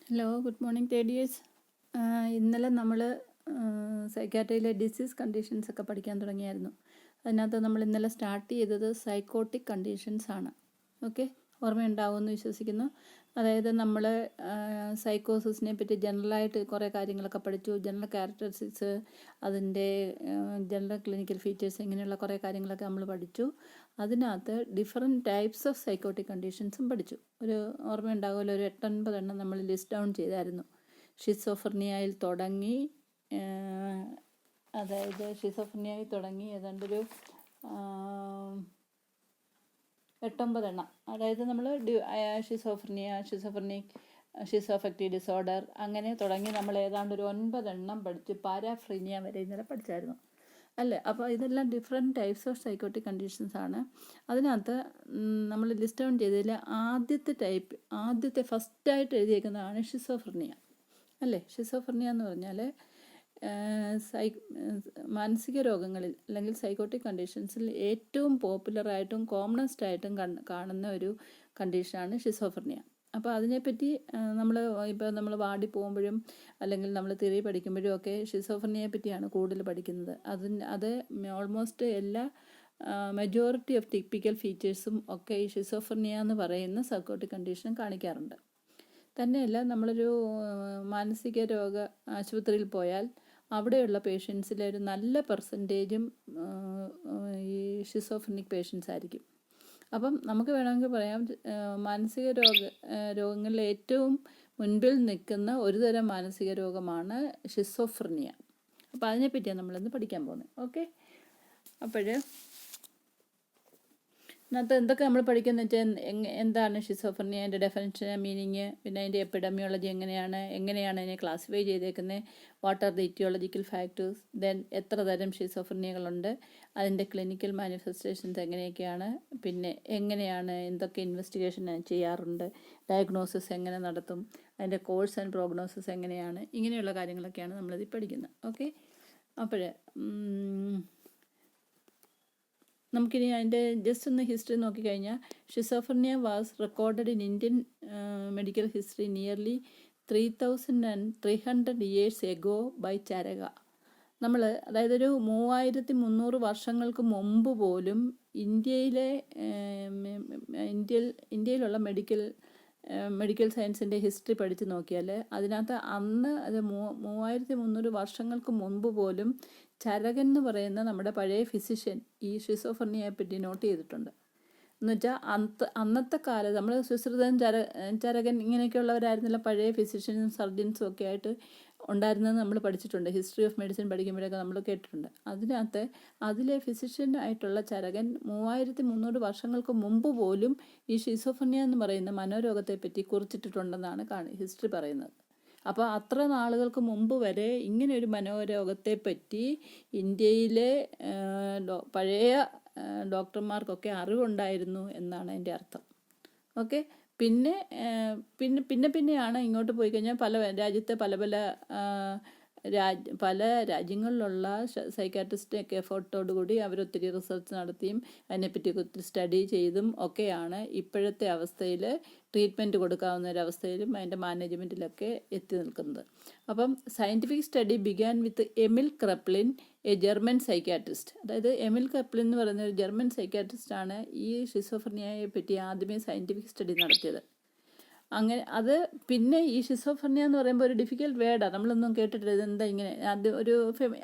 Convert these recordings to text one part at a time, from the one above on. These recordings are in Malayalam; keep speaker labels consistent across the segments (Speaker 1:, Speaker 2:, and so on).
Speaker 1: Hello, good morning third. ഇന്നലെ നമ്മൾ സൈക്കാട്രിയിലെ ഡിസീസ് കണ്ടീഷൻസ് ഒക്കെ പഠിക്കാൻ തുടങ്ങിയായിരുന്നു. അതിനകത്ത് നമ്മൾ ഇന്നലെ സ്റ്റാർട്ട് ചെയ്തത് സൈക്കോട്ടിക് കണ്ടീഷൻസ് ആണ്. ഓക്കെ, ഓർമ്മയുണ്ടാവുമെന്ന് വിശ്വസിക്കുന്നു. അതായത് നമ്മൾ സൈക്കോസിസിനെ പറ്റി ജനറലായിട്ട് കുറേ കാര്യങ്ങളൊക്കെ പഠിച്ചു. ജനറൽ ക്യാരക്ടറിസ്റ്റിക്സ്, അതിൻ്റെ ജനറൽ ക്ലിനിക്കൽ ഫീച്ചേഴ്സ്, ഇങ്ങനെയുള്ള കുറേ കാര്യങ്ങളൊക്കെ നമ്മൾ പഠിച്ചു. അതിനകത്ത് ഡിഫറെൻറ്റ് ടൈപ്സ് ഓഫ് സൈക്കോട്ടിക് കണ്ടീഷൻസും പഠിച്ചു. ഒരു ഓർമ്മയുണ്ടാകുമല്ലോ, ഒരു 8-9 എണ്ണം നമ്മൾ ലിസ്റ്റ് ഡൗൺ ചെയ്തായിരുന്നു. ഷിസോഫ്രനിയയിൽ തുടങ്ങി, ഷിസോഫ്രനിയയിൽ തുടങ്ങി ഏതാണ്ടൊരു 8-9 എണ്ണം. അതായത് നമ്മൾ ഷിസോഫക്റ്റീവ് ഡിസോർഡർ അങ്ങനെ തുടങ്ങി നമ്മൾ ഏതാണ്ട് ഒരു 9 എണ്ണം പഠിച്ച് പാരാഫ്രീനിയ വരെ ഇന്നലെ പഠിച്ചായിരുന്നു അല്ലേ. അപ്പോൾ ഇതെല്ലാം different types of psychotic conditions ആണ്. അതിനകത്ത് നമ്മൾ ലിസ്റ്റ് ഡൗൺ ചെയ്തതിൽ ആദ്യത്തെ ഫസ്റ്റായിട്ട് എഴുതിയേക്കുന്നതാണ് ഷിസോഫ്രനിയ അല്ലേ. ഷിസോഫ്രനിയ എന്ന് പറഞ്ഞാൽ മാനസിക രോഗങ്ങളിൽ അല്ലെങ്കിൽ സൈക്കോട്ടിക് കണ്ടീഷൻസിൽ ഏറ്റവും പോപ്പുലറായിട്ടും കോമണസ്റ്റ് ആയിട്ടും കാണുന്ന ഒരു കണ്ടീഷനാണ് ഷിസോഫ്രനിയ. അപ്പോൾ അതിനെപ്പറ്റി നമ്മൾ വാർഡിൽ പോകുമ്പോഴും അല്ലെങ്കിൽ നമ്മൾ തിയറി പഠിക്കുമ്പോഴും ഒക്കെ ഷിസോഫ്രനിയയെ പറ്റിയാണ് കൂടുതൽ പഠിക്കുന്നത്. അത് ഓൾമോസ്റ്റ് എല്ലാ മെജോറിറ്റി ഓഫ് ടിപ്പിക്കൽ ഫീച്ചേഴ്സും ഒക്കെ ഈ ഷിസോഫ്രനിയ എന്ന് പറയുന്ന സൈക്കോട്ടിക് കണ്ടീഷൻ കാണിക്കാറുണ്ട്. തന്നെയല്ല, നമ്മളൊരു മാനസിക രോഗ ആശുപത്രിയിൽ പോയാൽ അവിടെയുള്ള പേഷ്യൻസിലെ ഒരു നല്ല പെർസെൻറ്റേജും ഈ ഷിസോഫ്രനിക് പേഷ്യൻസ് ആയിരിക്കും. അപ്പം നമുക്ക് വേണമെങ്കിൽ പറയാം, മാനസിക രോഗങ്ങളിൽ ഏറ്റവും മുൻപിൽ നിൽക്കുന്ന ഒരു തരം മാനസിക രോഗമാണ് ഷിസോഫ്രനിയ. അപ്പോൾ അതിനെപ്പറ്റിയാണ് നമ്മളിന്ന് പഠിക്കാൻ പോകുന്നത്. ഓക്കെ, അതിനകത്ത് എന്തൊക്കെ നമ്മൾ പഠിക്കുന്നത് വെച്ചാൽ എന്താണ് ഷിസോഫ്രനിയ, അതിൻ്റെ ഡെഫിനിഷൻ, മീനിങ്, പിന്നെ അതിൻ്റെ എപ്പിഡമിയോളജി എങ്ങനെയാണ് അതിനെ ക്ലാസിഫൈ ചെയ്തേക്കുന്നത്, what are the etiological factors, then എത്ര തരം ഷിസോഫ്രനിയകളുണ്ട്, അതിൻ്റെ ക്ലിനിക്കൽ മാനിഫെസ്റ്റേഷൻസ് എങ്ങനെയൊക്കെയാണ്, പിന്നെ എന്തൊക്കെ ഇൻവെസ്റ്റിഗേഷൻ ചെയ്യാറുണ്ട്, ഡയഗ്നോസിസ് എങ്ങനെ നടത്തും, അതിൻ്റെ കോഴ്സ് ആൻഡ് പ്രോഗ്നോസിസ് എങ്ങനെയാണ്, ഇങ്ങനെയുള്ള കാര്യങ്ങളൊക്കെയാണ് നമ്മളിത് പഠിക്കുന്നത്. ഓക്കെ, നമുക്കിനി അതിൻ്റെ ജസ്റ്റ് ഒന്ന് ഹിസ്റ്ററി നോക്കിക്കഴിഞ്ഞാൽ, schizophrenia was recorded in Indian medical history nearly 3300 years ago by Charaka. അതായത് ഒരു 3300 വർഷങ്ങൾക്ക് മുമ്പ് പോലും ഇന്ത്യയിലുള്ള മെഡിക്കൽ സയൻസിൻ്റെ ഹിസ്റ്ററി പഠിച്ച് നോക്കിയാൽ അതിനകത്ത് അത് 3300 വർഷങ്ങൾക്ക് മുൻപ് പോലും ചരകൻ എന്ന് പറയുന്ന നമ്മുടെ പഴയ ഫിസിഷ്യൻ ഈ ഷിസോഫ്രനിയയെ പറ്റി നോട്ട് ചെയ്തിട്ടുണ്ട്. എന്നുവെച്ചാൽ അന്നത്തെ കാലത്ത് നമ്മൾ സുശ്രുതൻ, ചരകൻ ഇങ്ങനെയൊക്കെയുള്ളവരായിരുന്നില്ല പഴയ ഫിസിഷ്യൻസും സർജൻസും ഒക്കെ ആയിട്ട് ഉണ്ടായിരുന്നത് നമ്മൾ പഠിച്ചിട്ടുണ്ട്. ഹിസ്റ്ററി ഓഫ് മെഡിസിൻ പഠിക്കുമ്പോഴൊക്കെ നമ്മൾ കേട്ടിട്ടുണ്ട്. അതിലെ ഫിസിഷ്യനായിട്ടുള്ള ചരകൻ 3300 വർഷങ്ങൾക്ക് മുമ്പ് പോലും ഈ ഷിസോഫ്രനിയ എന്ന് പറയുന്ന മനോരോഗത്തെ പറ്റി കുറിച്ചിട്ടുണ്ടെന്നാണ് ഹിസ്റ്ററി പറയുന്നത്. അപ്പോൾ അത്ര നാളുകൾക്ക് മുമ്പ് വരെ ഇങ്ങനെ ഒരു മനോരോഗത്തെ പറ്റി ഇന്ത്യയിലെ പഴയ ഡോക്ടർമാർക്കൊക്കെ അറിവുണ്ടായിരുന്നു എന്നാണ് എൻ്റെ അർത്ഥം. ഓക്കെ, പിന്നെയാണ് ഇങ്ങോട്ട് പോയി കഴിഞ്ഞാൽ രാജ്യത്തെ പല രാജ്യങ്ങളിലുള്ള സൈക്കാട്രിസ്റ്റൊക്കെ എഫേർട്ടോടുകൂടി അവരൊത്തിരി റിസർച്ച് നടത്തിയും അതിനെപ്പറ്റി ഒത്തിരി സ്റ്റഡി ചെയ്തും ഒക്കെയാണ് ഇപ്പോഴത്തെ അവസ്ഥയിൽ ട്രീറ്റ്മെൻറ്റ് കൊടുക്കാവുന്ന ഒരവസ്ഥയിലും അതിൻ്റെ മാനേജ്മെൻറ്റിലൊക്കെ എത്തി നിൽക്കുന്നത്. അപ്പം scientific study began with Emil Kraepelin, a German psychiatrist. അതായത് എമിൽ ക്രെപ്ലിൻ എന്ന് പറയുന്ന ഒരു ജർമ്മൻ സൈക്കാട്രിസ്റ്റാണ് ഈ ഷിസോഫ്രനിയയെ പറ്റി ആദ്യമേ സയൻറ്റിഫിക് സ്റ്റഡി നടത്തിയത്. പിന്നെ ഈ ഷിസോഫ്രനിയ എന്ന് പറയുമ്പോൾ ഒരു ഡിഫിക്കൽട്ട് വേർഡാണ്, നമ്മളൊന്നും കേട്ടിട്ടില്ല, ഇതെന്താ ഇങ്ങനെ, അത് ഒരു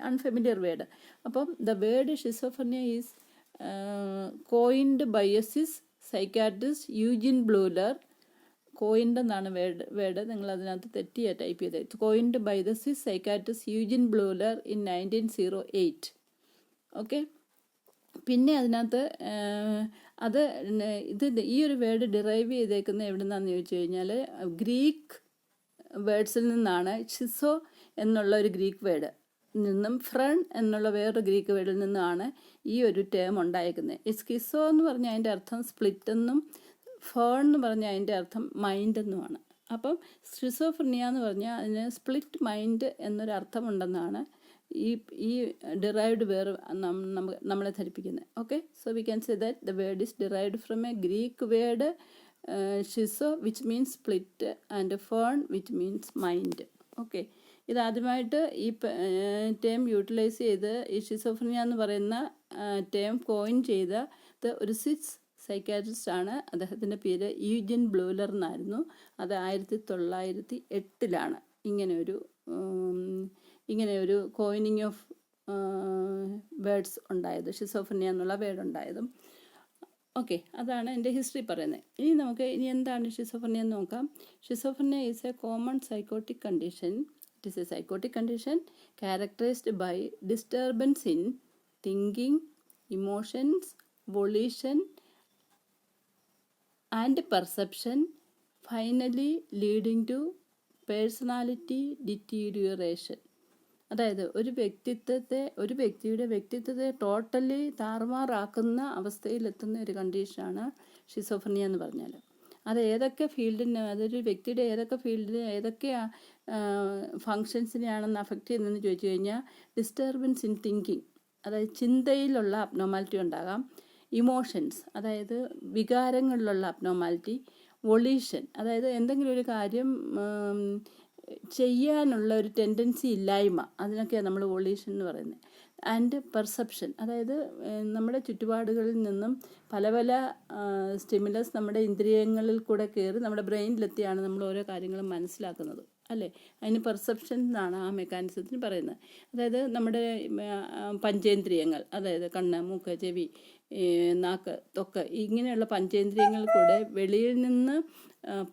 Speaker 1: അൺഫെമിലിയർ വേർഡ്. അപ്പം the word schizophrenia is coined by a Swiss psychiatrist Eugen Bleuler. Coined എന്നാണ് വേർഡ്, നിങ്ങൾ അതിനകത്ത് തെറ്റിയാണ് ടൈപ്പ് ചെയ്തത്. Coined by the Swiss psychiatrist Eugen Bleuler in 1908. Okay, പിന്നെ അതിനകത്ത് ഈ ഒരു വേർഡ് ഡിറൈവ് ചെയ്തേക്കുന്നത് എവിടെ നിന്നാന്ന് ചോദിച്ചു കഴിഞ്ഞാൽ ഗ്രീക്ക് വേർഡ്സിൽ നിന്നാണ്. ഷിസോ എന്നുള്ള ഒരു ഗ്രീക്ക് വേർഡ് നിന്നും ഫ്രൺ എന്നുള്ള വേറൊരു ഗ്രീക്ക് വേർഡിൽ നിന്നുമാണ് ഈ ഒരു ടേം ഉണ്ടായിരിക്കുന്നത്. സ്കിസോ എന്ന് പറഞ്ഞാൽ അതിൻ്റെ അർത്ഥം സ്പ്ലിറ്റ് എന്നും ഫേൺ എന്ന് പറഞ്ഞാൽ അതിൻ്റെ അർത്ഥം മൈൻഡ് എന്നുമാണ്. അപ്പം ഷിസോഫ്രനിയ എന്ന് പറഞ്ഞാൽ അതിന് സ്പ്ലിറ്റ് മൈൻഡ് എന്നൊരർത്ഥമുണ്ടെന്നാണ് ഈ ഡിറൈവ്ഡ് വേർഡ് നമ്മളെ ധരിപ്പിക്കുന്നത്. Okay, so we can say that the word is derived from a Greek word ഷിസോ which means split and phren which means mind. Okay, ഇതാദ്യമായിട്ട് ഈ ടേം യൂട്ടിലൈസ് ചെയ്ത് ഈ ഷിസോഫ്രീനിയ എന്ന് പറയുന്ന ടേം കോയിൻ ചെയ്ത ഒരു സ്വിസ് സൈക്കാട്രിസ്റ്റ് ആണ്. അദ്ദേഹത്തിൻ്റെ പേര് യൂജിൻ ബ്ലൂലർ എന്നായിരുന്നു. അത് 1908 ഇങ്ങനെയൊരു കോയിനിങ് ഓഫ് വേർഡ്സ് ഉണ്ടായത്, ഷിസോഫ്രീനിയ എന്നുള്ള വേർഡ് ഉണ്ടായതും. ഓക്കെ, അതാണ് എൻ്റെ ഹിസ്റ്ററി പറയുന്നത്. ഇനി എന്താണ് ഷിസോഫ്രീനിയ എന്ന് നോക്കാം. Schizophrenia is a common psychotic condition. It is a psychotic condition characterized by disturbance in thinking, emotions, volition and perception, finally leading to personality deterioration. അതായത് ഒരു വ്യക്തിയുടെ വ്യക്തിത്വത്തെ ടോട്ടലി താറുമാറാക്കുന്ന അവസ്ഥയിലെത്തുന്ന ഒരു കണ്ടീഷനാണ് ഷിസോഫ്രീനിയ എന്ന് പറഞ്ഞാൽ. അത് ഏതൊക്കെ ഫീൽഡിന്, അതൊരു വ്യക്തിയുടെ ഏതൊക്കെ ഫീൽഡിന് ഏതൊക്കെ ഫങ്ഷൻസിനെയാണെന്ന് അഫക്റ്റ് ചെയ്യുന്നതെന്ന് ചോദിച്ചു കഴിഞ്ഞാൽ, ഡിസ്റ്റർബൻസ് ഇൻ തിങ്കിങ്, അതായത് ചിന്തയിലുള്ള അബ്നോർമാലിറ്റി ഉണ്ടാകാം. ഇമോഷൻസ്, അതായത് വികാരങ്ങളിലുള്ള അബ്നോർമാലിറ്റി. വൊളീഷൻ, അതായത് എന്തെങ്കിലും ഒരു കാര്യം ചെയ്യാനുള്ള ഒരു ടെൻഡൻസി ഇല്ലായ്മ, അതിനൊക്കെയാണ് നമ്മൾ വൊളീഷൻ എന്ന് പറയുന്നത്. ആൻഡ് പെർസെപ്ഷൻ, അതായത് നമ്മുടെ ചുറ്റുപാടുകളിൽ നിന്നും പല പല സ്റ്റിമുലസ് നമ്മുടെ ഇന്ദ്രിയങ്ങളിൽ കൂടെ കയറി നമ്മുടെ ബ്രെയിനിലെത്തിയാണ് നമ്മൾ ഓരോ കാര്യങ്ങളും മനസ്സിലാക്കുന്നത്, അല്ലേ? അതിന് പെർസെപ്ഷൻ എന്നാണ് ആ മെക്കാനിസത്തിന് പറയുന്നത്. അതായത് നമ്മുടെ പഞ്ചേന്ദ്രിയങ്ങൾ, അതായത് കണ്ണ്, മൂക്ക്, ചെവി, നാക്ക്, ത്വക്ക്, ഇങ്ങനെയുള്ള പഞ്ചേന്ദ്രിയങ്ങൾ കൂടെ വെളിയിൽ നിന്ന്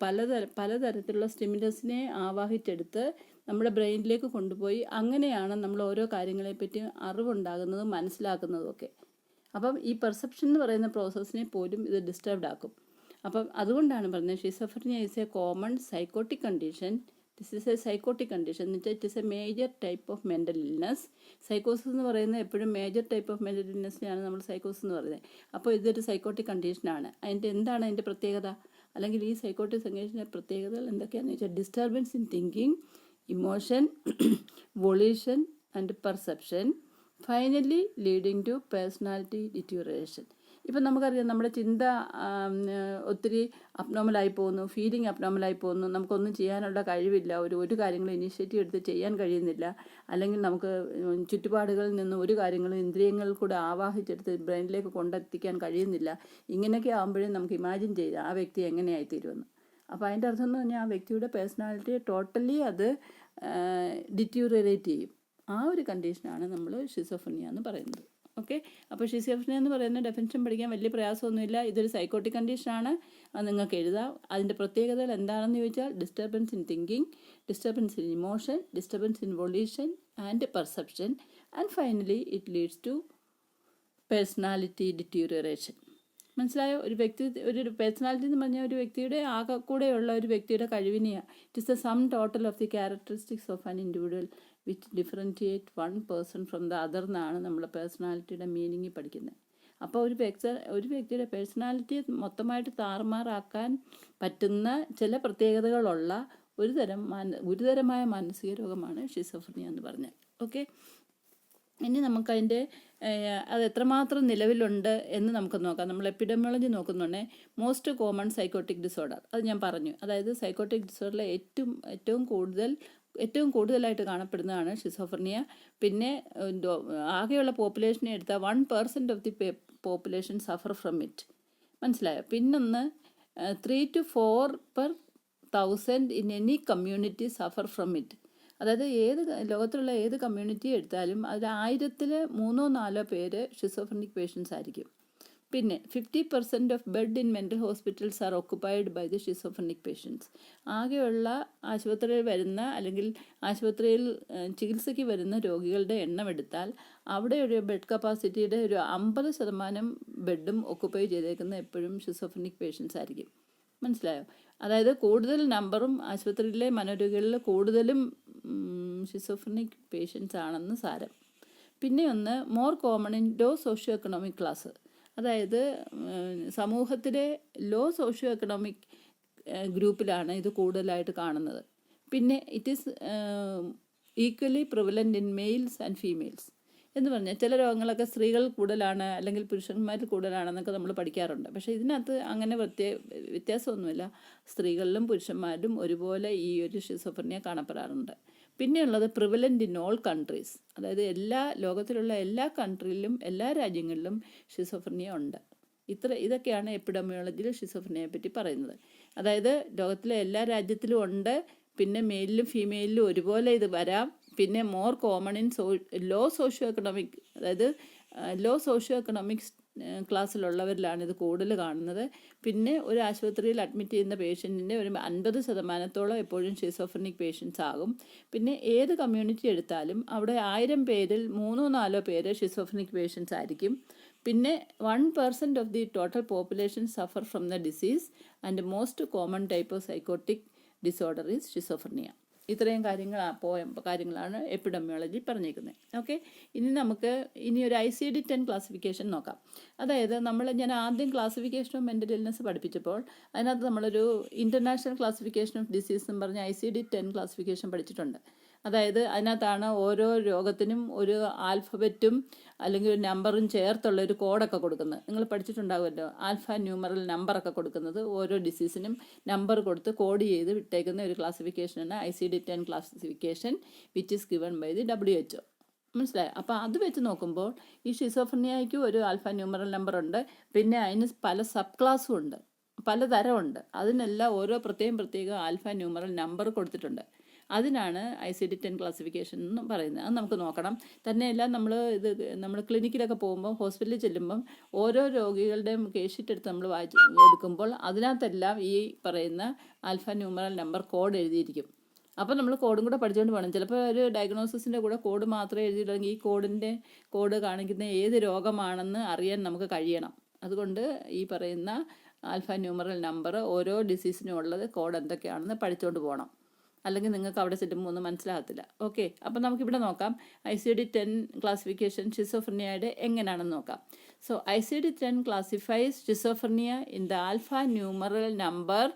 Speaker 1: പലതരത്തിലുള്ള സ്റ്റിമുലസിനെ ആവാഹിച്ചെടുത്ത് നമ്മുടെ ബ്രെയിനിലേക്ക് കൊണ്ടുപോയി അങ്ങനെയാണ് നമ്മൾ ഓരോ കാര്യങ്ങളെപ്പറ്റി അറിവുണ്ടാകുന്നതും മനസ്സിലാക്കുന്നതും ഒക്കെ. അപ്പം ഈ പെർസെപ്ഷൻ എന്ന് പറയുന്ന പ്രോസസ്സിനെ പോലും ഇത് ഡിസ്റ്റർബ്ഡ് ആക്കും. അപ്പം അതുകൊണ്ടാണ് പറഞ്ഞത് schizophrenia is a common psychotic condition. This is a psychotic condition എന്ന് വെച്ചാൽ it is a major type of mental illness. സൈക്കോസിസ് എന്ന് പറയുന്നത് എപ്പോഴും മേജർ ടൈപ്പ് ഓഫ് മെൻ്റൽ ഇൽനെസ്സിനെയാണ് നമ്മൾ സൈക്കോസിസ് എന്ന് പറയുന്നത്. അപ്പോൾ ഇതൊരു സൈക്കോട്ടിക് കണ്ടീഷനാണ്. എന്താണ് അതിൻ്റെ പ്രത്യേകത, അല്ലെങ്കിൽ ഈ സൈക്കോട്ടിക് കണ്ടീഷൻ്റെ പ്രത്യേകതകൾ എന്തൊക്കെയാണെന്ന് വെച്ചാൽ, disturbance in thinking, emotion, volition and perception, finally leading to personality deterioration. ഇപ്പം നമുക്കറിയാം, നമ്മുടെ ചിന്ത ഒത്തിരി അബ്നോർമലായി പോകുന്നു, ഫീലിംഗ് അബ്നോർമലായി പോകുന്നു, നമുക്കൊന്നും ചെയ്യാനുള്ള കഴിവില്ല, ഒരു കാര്യങ്ങളും ഇനീഷ്യേറ്റീവ് എടുത്ത് ചെയ്യാൻ കഴിയുന്നില്ല, അല്ലെങ്കിൽ നമുക്ക് ചുറ്റുപാടുകളിൽ നിന്ന് ഒരു കാര്യങ്ങളും ഇന്ദ്രിയങ്ങളിൽ കൂടെ ആവാഹിച്ചെടുത്ത് ബ്രെയിനിലേക്ക് കൊണ്ടെത്തിക്കാൻ കഴിയുന്നില്ല. ഇങ്ങനെയൊക്കെ ആകുമ്പോഴേ നമുക്ക് ഇമാജിൻ ചെയ്യാം ആ വ്യക്തി എങ്ങനെയായിത്തീരുമെന്ന്. അപ്പോൾ അതിൻ്റെ അർത്ഥം എന്ന് പറഞ്ഞാൽ ആ വ്യക്തിയുടെ പേഴ്സണാലിറ്റിയെ ടോട്ടലി അത് ഡിറ്റീരിയറേറ്റ് ചെയ്യും. ആ ഒരു കണ്ടീഷനാണ് നമ്മൾ ഷിസോഫ്രീനിയ എന്ന് പറയുന്നത്. ഓക്കെ, അപ്പോൾ ഷിസോഫ്രീനിയ എന്ന് പറയുന്ന ഡെഫിനിഷൻ പഠിക്കാൻ വലിയ പ്രയാസമൊന്നുമില്ല. ഇതൊരു സൈക്കോട്ടിക് കണ്ടീഷനാണ്, അത് നിങ്ങൾക്ക് എഴുതാം. അതിൻ്റെ പ്രത്യേകതകൾ എന്താണെന്ന് ചോദിച്ചാൽ, disturbance in thinking, disturbance in emotion, disturbance in volition and perception, and finally it leads to personality deterioration. മനസ്സിലായോ? ഒരു പേഴ്സണാലിറ്റി എന്ന് പറഞ്ഞാൽ ഒരു വ്യക്തിയുടെ ആകെ കൂടെയുള്ള ഒരു വ്യക്തിയുടെ കഴിവിനെയാണ്. It is the sum total of the characteristics of an individual which differentiate one person from the other എന്നാണ് നമ്മൾ പേഴ്സണാലിറ്റിയുടെ മീനിങ് പഠിക്കുന്നത്. അപ്പോൾ ഒരു വ്യക്തിയുടെ പേഴ്സണാലിറ്റി മൊത്തമായിട്ട് താറുമാറാക്കാൻ പറ്റുന്ന ചില പ്രത്യേകതകളുള്ള ഗുരുതരമായ മാനസിക രോഗമാണ് ഷിസോഫ്രീനിയ എന്ന് പറഞ്ഞാൽ. ഓക്കെ, ഇനി നമുക്കതിൻ്റെ അത് എത്രമാത്രം നിലവിലുണ്ട് എന്ന് നമുക്ക് നോക്കാം. നമ്മൾ എപ്പിഡെമിയോളജി നോക്കുന്നുണ്ടേ, മോസ്റ്റ് കോമൺ സൈക്കോട്ടിക് ഡിസോർഡർ, അത് ഞാൻ പറഞ്ഞു. അതായത് സൈക്കോട്ടിക് ഡിസോർഡറിലെ ഏറ്റവും കൂടുതലായിട്ട് കാണപ്പെടുന്നതാണ് ഷിസോഫ്രീനിയ. പിന്നെ ആകെയുള്ള പോപ്പുലേഷനെ എടുത്താൽ 1% of the population suffer from it. മനസ്സിലായോ? പിന്നൊന്ന് 3 to 4 per 1000 in any community suffer from it. അതായത് ലോകത്തിലുള്ള ഏത് കമ്മ്യൂണിറ്റി എടുത്താലും അതിൽ 1000-ൽ 3-4 പേര് ഷിസോഫ്രീനിക് പേഷ്യൻസ് ആയിരിക്കും. പിന്നെ 50% of bed in mental hospitals are occupied by the schizophrenic patients. ആകെയുള്ള ആശുപത്രിയിൽ വരുന്ന അല്ലെങ്കിൽ ആശുപത്രിയിൽ ചികിത്സയ്ക്ക് വരുന്ന രോഗികളുടെ എണ്ണം എടുത്താൽ അവിടെ ഒരു ബെഡ് കപ്പാസിറ്റിയുടെ ഒരു 50% ബെഡും ഓക്കുപ്പൈ ചെയ്തേക്കുന്ന എപ്പോഴും ഷിസോഫ്രീനിക് പേഷ്യൻസ് ആയിരിക്കും. മനസ്സിലായോ? അതായത് കൂടുതൽ നമ്പറും ആശുപത്രിയിലെ മനോരോഗികളിൽ കൂടുതലും ഷിസോഫ്രീനിക് പേഷ്യൻസ് ആണെന്ന് സാരം. പിന്നെ ഒന്ന് more common in law socio economic class, അതായത് സമൂഹത്തിലെ ലോ സോഷ്യോ എക്കണോമിക് ഗ്രൂപ്പിലാണ് ഇത് കൂടുതലായിട്ട് കാണുന്നത്. പിന്നെ it is equally prevalent in males and females. എന്ന് പറഞ്ഞാൽ ചില രോഗങ്ങളൊക്കെ സ്ത്രീകൾ കൂടുതലാണ് അല്ലെങ്കിൽ പുരുഷന്മാരിൽ കൂടുതലാണെന്നൊക്കെ നമ്മൾ പഠിക്കാറുണ്ട്. പക്ഷേ ഇതിനകത്ത് അങ്ങനെ വ്യത്യാസമൊന്നുമില്ല. സ്ത്രീകളിലും പുരുഷന്മാരിലും ഒരുപോലെ ഈ ഒരു ഷിസോഫ്രീനിയ കാണപ്പെടാറുണ്ട്. പിന്നെയുള്ളത് പ്രിവലൻ്റ് ഇൻ ഓൾ കൺട്രീസ്, അതായത് ലോകത്തിലുള്ള എല്ലാ കൺട്രിയിലും എല്ലാ രാജ്യങ്ങളിലും ഷിസോഫ്രീനിയ ഉണ്ട്. ഇതൊക്കെയാണ് എപ്പിഡമിയോളജിയിൽ ഷിസോഫ്രീനിയയെ പറ്റി പറയുന്നത്. അതായത് ലോകത്തിലെ എല്ലാ രാജ്യത്തിലും ഉണ്ട്. പിന്നെ മെയിലിലും ഫീമെയിലിലും ഒരുപോലെ ഇത് വരാം. പിന്നെ more common in law socio economic, അതായത് ലോ സോഷ്യോ എക്കണോമിക് ക്ലാസ്സിലുള്ളവരിലാണ് ഇത് കൂടുതൽ കാണുന്നത്. പിന്നെ ഒരു ആശുപത്രിയിൽ അഡ്മിറ്റ് ചെയ്യുന്ന പേഷ്യൻറ്റിൻ്റെ ഒരു 50% എപ്പോഴും ഷിസോഫ്രീനിക് പേഷ്യൻസ് ആകും. പിന്നെ ഏത് കമ്മ്യൂണിറ്റി എടുത്താലും അവിടെ 1000 പേരിൽ 3-4 പേര് ഷിസോഫ്രീനിക് പേഷ്യൻസ് ആയിരിക്കും. പിന്നെ 1% of the total population suffer from the disease and most common type of psychotic disorder is schizophrenia. ഇത്രയും കാര്യങ്ങളാണ് എപ്പിഡമിയോളജി പറഞ്ഞേക്കുന്നത്. ഓക്കെ, നമുക്ക് ഒരു ICD-10 ക്ലാസിഫിക്കേഷൻ നോക്കാം. അതായത് ഞാൻ ആദ്യം ക്ലാസിഫിക്കേഷൻ ഓഫ് മെൻ്റൽ ഇൽനെസ് പഠിപ്പിച്ചപ്പോൾ അതിനകത്ത് നമ്മളൊരു ഇൻ്റർനാഷണൽ ക്ലാസിഫിക്കേഷൻ ഓഫ് ഡിസീസ് എന്ന് പറഞ്ഞ ICD-10 ക്ലാസിഫിക്കേഷൻ പഠിച്ചിട്ടുണ്ട്. അതായത് അതിനകത്താണ് ഓരോ രോഗത്തിനും ഒരു ആൽഫബറ്റും അല്ലെങ്കിൽ ഒരു നമ്പറും ചേർത്തുള്ള ഒരു കോഡൊക്കെ കൊടുക്കുന്നത്. നിങ്ങൾ പഠിച്ചിട്ടുണ്ടാകുമല്ലോ, ആൽഫ ന്യൂമറൽ നമ്പറൊക്കെ കൊടുക്കുന്നത്. ഓരോ ഡിസീസിനും നമ്പർ കൊടുത്ത് കോഡ് ചെയ്ത് വിട്ടേക്കുന്ന ഒരു ക്ലാസിഫിക്കേഷനാണ് ICD-10 classification, which is given by the WHO. മനസ്സിലായി? അപ്പോൾ അത് വെച്ച് നോക്കുമ്പോൾ ഈ ഷിസോഫ്രീനിയയ്ക്ക് ഒരു ആൽഫ ന്യൂമറൽ നമ്പർ ഉണ്ട്. പിന്നെ അതിന് പല സബ് ക്ലാസ്സും ഉണ്ട്, പലതരമുണ്ട്. അതിനെല്ലാം ഓരോ പ്രത്യേക ആൽഫ ന്യൂമറൽ നമ്പർ കൊടുത്തിട്ടുണ്ട്. അതിനാണ് ICD-10 ക്ലാസിഫിക്കേഷൻ എന്ന് പറയുന്നത്. അത് നമുക്ക് നോക്കണം. തന്നെയല്ല, നമ്മൾ ക്ലിനിക്കിലൊക്കെ പോകുമ്പോൾ, ഹോസ്പിറ്റലിൽ ചെല്ലുമ്പം ഓരോ രോഗികളുടെയും കേസ് ഷീറ്റ് എടുത്ത് നമ്മൾ എടുക്കുമ്പോൾ അതിനകത്തെല്ലാം ഈ പറയുന്ന ആൽഫ ന്യൂമറൽ നമ്പർ കോഡ് എഴുതിയിരിക്കും. അപ്പോൾ നമ്മൾ കോഡും കൂടെ പഠിച്ചുകൊണ്ട് പോകണം. ചിലപ്പോൾ ഒരു ഡയഗ്നോസിസിൻ്റെ കൂടെ കോഡ് മാത്രമേ എഴുതിയിട്ടുണ്ടെങ്കിൽ ഈ കോഡ് കാണിക്കുന്ന ഏത് രോഗമാണെന്ന് അറിയാൻ നമുക്ക് കഴിയണം. അതുകൊണ്ട് ഈ പറയുന്ന ആൽഫ ന്യൂമറൽ നമ്പർ ഓരോ ഡിസീസിനും ഉള്ളത് കോഡ് എന്തൊക്കെയാണെന്ന് പഠിച്ചുകൊണ്ട് പോകണം. അല്ലെങ്കിൽ നിങ്ങൾക്ക് അവിടെ ചെല്ലുമ്പോൾ ഒന്നും മനസ്സിലാകത്തില്ല. ഓക്കെ, അപ്പോൾ നമുക്കിവിടെ നോക്കാം ICD-10 ക്ലാസിഫിക്കേഷൻ ഷിസോഫ്രീനിയയുടെ എങ്ങനെയാണെന്ന് നോക്കാം. So ICD-10 classifies schizophrenia in the alpha numeral number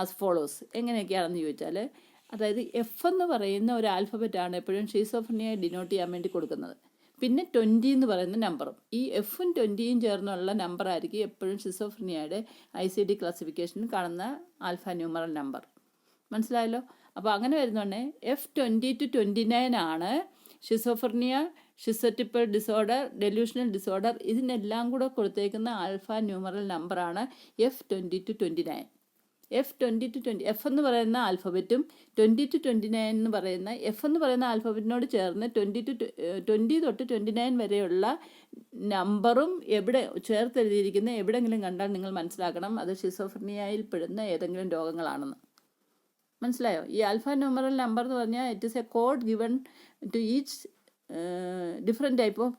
Speaker 1: as follows. എങ്ങനെയൊക്കെയാണെന്ന് ചോദിച്ചാൽ, അതായത് F എന്ന് പറയുന്ന ഒരു ആൽഫബറ്റാണ് എപ്പോഴും ഷിസോഫ്രീനിയയെ ഡിനോട്ട് ചെയ്യാൻ വേണ്ടി കൊടുക്കുന്നത്. പിന്നെ 20 എന്ന് പറയുന്ന നമ്പറും, ഈ Fഉം 20യും ചേർന്നുള്ള നമ്പറായിരിക്കും എപ്പോഴും ഷിസോഫ്രീനിയയുടെ ICD ക്ലാസിഫിക്കേഷനിൽ കാണുന്ന ആൽഫ ന്യൂമറൽ നമ്പർ. മനസ്സിലായല്ലോ? അപ്പോൾ അങ്ങനെ വരുന്നോണ്ടേ F20 to 29 ആണ് ഷിസോഫ്രീനിയ, ഷിസോറ്റിപ്പൽ ഡിസോർഡർ, ഡെലൂഷണൽ ഡിസോർഡർ. ഇതിനെല്ലാം കൂടെ കൊടുത്തേക്കുന്ന ആൽഫ ന്യൂമറൽ നമ്പറാണ് F20 to 29. F20 to 20, F എന്ന് പറയുന്ന ആൽഫബറ്റും 20 to 29 എന്ന് പറയുന്ന F എന്ന് പറയുന്ന ആൽഫബറ്റിനോട് ചേർന്ന് 20 തൊട്ട് 29 വരെയുള്ള നമ്പറും എവിടെ ചേർത്തെഴുതിയിരിക്കുന്ന എവിടെയെങ്കിലും കണ്ടാൽ നിങ്ങൾ മനസ്സിലാക്കണം അത് ഷിസോഫ്രീനിയയിൽ പെടുന്ന ഏതെങ്കിലും രോഗങ്ങളാണെന്ന്. മനസ്സിലായോ? ഈ ആൽഫ ന്യൂമറൽ നമ്പർ എന്ന് പറഞ്ഞാൽ it is a code given to each different type of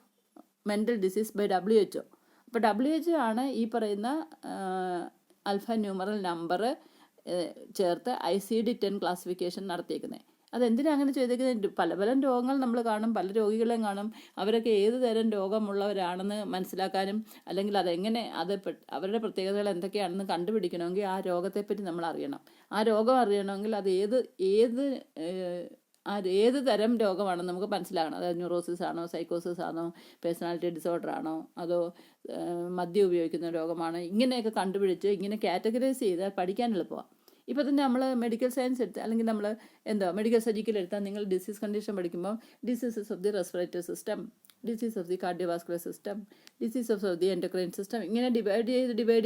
Speaker 1: mental disease by WHO. അപ്പോൾ WHO ആണ് ഈ പറയുന്ന ആൽഫ ന്യൂമറൽ നമ്പർ ചേർത്ത് ICD-10 ക്ലാസിഫിക്കേഷൻ നടത്തിയേക്കുന്നത്. അതെന്തിനാണ് അങ്ങനെ ചെയ്തേക്കുന്നത്? പല രോഗങ്ങൾ നമ്മൾ കാണും, പല രോഗികളെയും കാണും. അവരൊക്കെ ഏത് തരം രോഗമുള്ളവരാണെന്ന് മനസ്സിലാക്കാനും അല്ലെങ്കിൽ അവരുടെ പ്രത്യേകതകൾ എന്തൊക്കെയാണെന്ന് കണ്ടുപിടിക്കണമെങ്കിൽ ആ രോഗത്തെപ്പറ്റി നമ്മൾ അറിയണം. ആ രോഗം അറിയണമെങ്കിൽ അത് ഏത് തരം രോഗമാണെന്ന് നമുക്ക് മനസ്സിലാക്കണം. അതായത് ന്യൂറോസിസ് ആണോ, സൈക്കോസിസ് ആണോ, പേഴ്സണാലിറ്റി ഡിസോർഡർ ആണോ, അതോ മദ്യം ഉപയോഗിക്കുന്ന രോഗമാണോ, ഇങ്ങനെയൊക്കെ കണ്ടുപിടിച്ച് ഇങ്ങനെ കാറ്റഗറൈസ് ചെയ്താൽ പഠിക്കാൻ എളുപ്പമാണ്. ഇപ്പോൾ തന്നെ നമ്മൾ മെഡിക്കൽ സയൻസ് എടുത്ത് അല്ലെങ്കിൽ നമ്മൾ മെഡിക്കൽ സർജിക്കൽ എടുത്താൽ നിങ്ങൾ ഡിസീസ് കണ്ടീഷൻ പഠിക്കുമ്പോൾ diseases of the respiratory system, disease of the cardiovascular system, diseases of the endocrine system, ഇങ്ങനെ ഡിവൈഡ്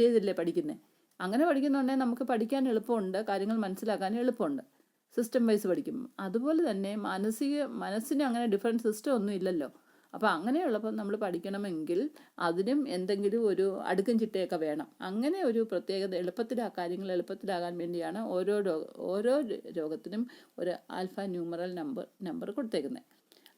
Speaker 1: ചെയ്തില്ലേ പഠിക്കുന്നത്. അങ്ങനെ പഠിക്കുന്നുണ്ടെങ്കിൽ നമുക്ക് പഠിക്കാൻ എളുപ്പമുണ്ട്, കാര്യങ്ങൾ മനസ്സിലാക്കാൻ എളുപ്പമുണ്ട്. സിസ്റ്റം വൈസ് പഠിക്കും. അതുപോലെ തന്നെ മനസ്സിന് അങ്ങനെ ഡിഫറെൻറ്റ് സിസ്റ്റം ഒന്നും ഇല്ലല്ലോ. അപ്പോൾ അങ്ങനെയുള്ളപ്പോൾ നമ്മൾ പഠിക്കണമെങ്കിൽ അതിനും എന്തെങ്കിലും ഒരു അടുക്കും ചിട്ടയൊക്കെ വേണം. അങ്ങനെ ഒരു പ്രത്യേകത കാര്യങ്ങൾ എളുപ്പത്തിലാകാൻ വേണ്ടിയാണ് ഓരോ രോഗത്തിനും ഒരു ആൽഫ ന്യൂമറൽ നമ്പർ കൊടുത്തേക്കുന്നത്.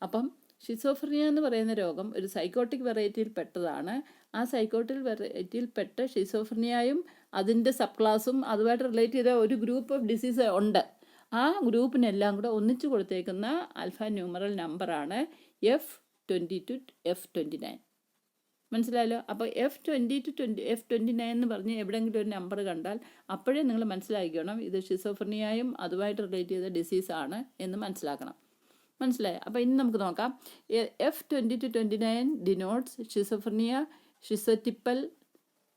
Speaker 1: അപ്പം ഷിസോഫ്രീനിയ എന്ന് പറയുന്ന രോഗം ഒരു സൈക്കോട്ടിക് വെറൈറ്റിയിൽ പെട്ടതാണ്. ആ സൈക്കോട്ടിക് വെറൈറ്റിയിൽപ്പെട്ട ഷിസോഫ്രീനിയയും അതിൻ്റെ സബ് ക്ലാസും അതുമായിട്ട് റിലേറ്റ് ചെയ്ത ഒരു ഗ്രൂപ്പ് ഓഫ് ഡിസീസ് ഉണ്ട്. ആ ഗ്രൂപ്പിനെല്ലാം കൂടെ ഒന്നിച്ചു കൊടുത്തേക്കുന്ന ആൽഫ ന്യൂമറൽ നമ്പറാണ് F20 to F29. മനസ്സിലായല്ലോ? അപ്പോൾ F20 to F29 എന്ന് പറഞ്ഞ് എവിടെയെങ്കിലും ഒരു നമ്പർ കണ്ടാൽ അപ്പോഴേ നിങ്ങൾ മനസ്സിലാക്കണം ഇത് ഷിസോഫ്രീനിയയും അതുമായിട്ട് റിലേറ്റ് ചെയ്ത ഡിസീസാണ് എന്ന് മനസ്സിലാക്കണം. മനസ്സിലായി? അപ്പോൾ ഇനി നമുക്ക് നോക്കാം. F20-29 denotes schizophrenia, schizotypal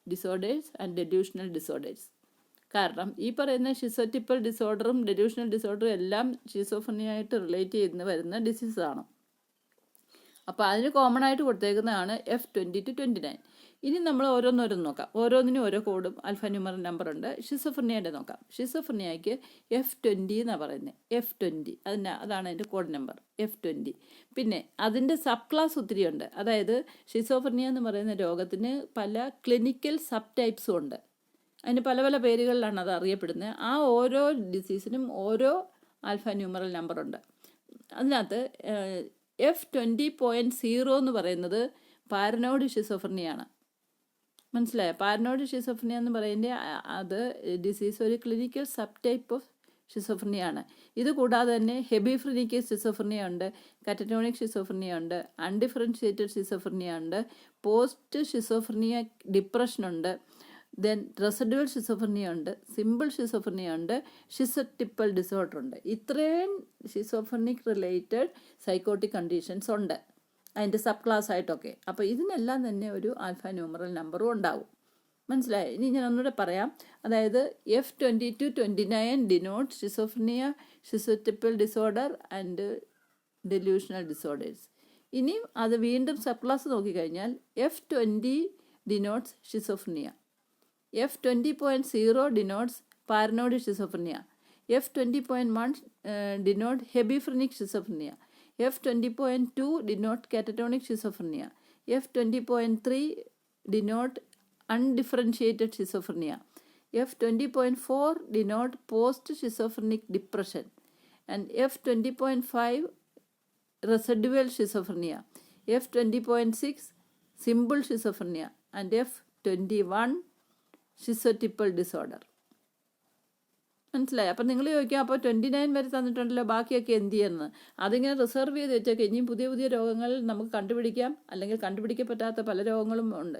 Speaker 1: disorders and delusional disorders. കാരണം ഈ പറയുന്ന ഷിസോറ്റിപ്പൽ ഡിസോർഡറും ഡെലൂഷണൽ ഡിസോർഡറും എല്ലാം ഷിസോഫ്രനിയായിട്ട് റിലേറ്റ് ചെയ്യുന്ന വരുന്ന ഡിസീസാണ്. അപ്പോൾ അതിന് കോമൺ ആയിട്ട് കൊടുത്തേക്കുന്നതാണ് F20-29. ഇനി നമ്മൾ ഓരോന്നോരോന്ന് നോക്കാം. ഓരോന്നിനും ഓരോ കോഡും ആൽഫാന്യൂമറൽ നമ്പർ ഉണ്ട്. ഷിസോഫ്രനിയയുടെ നോക്കാം. ഷിസോഫ്രനിയയ്ക്ക് F20 എന്നാണ് പറയുന്നത്. F20 അതാണ് അതിൻ്റെ കോഡ് നമ്പർ, F20. പിന്നെ അതിൻ്റെ സബ് ക്ലാസ് ഒത്തിരി ഉണ്ട്. അതായത് ഷിസോഫ്രനിയ എന്ന് പറയുന്ന രോഗത്തിന് പല ക്ലിനിക്കൽ സബ് ടൈപ്സും ഉണ്ട്. അതിന് പല പല പേരുകളിലാണ് അത് അറിയപ്പെടുന്നത്. ആ ഓരോ ഡിസീസിനും ഓരോ ആൽഫാന്യൂമറൽ നമ്പറുണ്ട്. അതിനകത്ത് F20.0 എന്ന് പറയുന്നത് പാരനോയിഡ് ഷിസോഫ്രനിയാണ്. മനസ്സിലായോ? പാരനോയിഡ് ഷിസോഫ്രനിയ എന്ന് പറയുന്നത് അത് ഡിസീസ് ഒരു ക്ലിനിക്കൽ സബ് ടൈപ്പ് ഓഫ് ഷിസോഫ്രനിയാണ്. ഇത് കൂടാതെ തന്നെ ഹെബിഫ്രനിക് ഷിസോഫ്രനിയ ഉണ്ട്, കാറ്ററ്റോണിക് ഷിസോഫ്രനിയ ഉണ്ട്, അൺഡിഫറൻഷിയേറ്റഡ് ഷിസോഫ്രനിയ ഉണ്ട്, post schizophrenia ഡിപ്രഷനുണ്ട്, then residual schizophrenia ഉണ്ട്, സിമ്പിൾ ഷിസോഫ്രനിയ ഉണ്ട്, ഷിസോറ്റിപ്പൽ ഡിസോർഡർ ഉണ്ട്. ഇത്രയും ഷിസോഫ്രനിക് റിലേറ്റഡ് സൈക്കോട്ടിക് കണ്ടീഷൻസ് ഉണ്ട് അതിൻ്റെ സബ് ക്ലാസ് ആയിട്ടൊക്കെ. അപ്പോൾ ഇതിനെല്ലാം തന്നെ ഒരു ആൽഫാന്യൂമറൽ നമ്പറും ഉണ്ടാവും. മനസ്സിലായി? ഇനി ഞാൻ ഒന്നുകൂടെ പറയാം. അതായത് F20-29 denote schizophrenia, schizotypal disorder and delusional disorders. ഇനി അത് വീണ്ടും സബ് ക്ലാസ് നോക്കിക്കഴിഞ്ഞാൽ F20 denotes schizophrenia, F20.0 denotes paranoid schizophrenia, F20.1 denote hebephrenic schizophrenia, F20.2 denote catatonic schizophrenia, F20.3 denote undifferentiated schizophrenia, F20.4 denote post-schizophrenic depression, and F20.5 residual schizophrenia, F20.6 simple schizophrenia, and F21 schizotypal disorder. മനസ്സിലായി? അപ്പം നിങ്ങൾ ചോദിക്കാം, അപ്പോൾ 29 വരെ തന്നിട്ടുണ്ടല്ലോ, ബാക്കിയൊക്കെ എന്ത് ചെയ്യുന്നത്? അതിങ്ങനെ റിസർവ് ചെയ്ത് വെച്ചൊക്കെ ഇനിയും പുതിയ പുതിയ രോഗങ്ങൾ നമുക്ക് കണ്ടുപിടിക്കാം, അല്ലെങ്കിൽ കണ്ടുപിടിക്കപ്പെടാത്ത പല രോഗങ്ങളും ഉണ്ട്,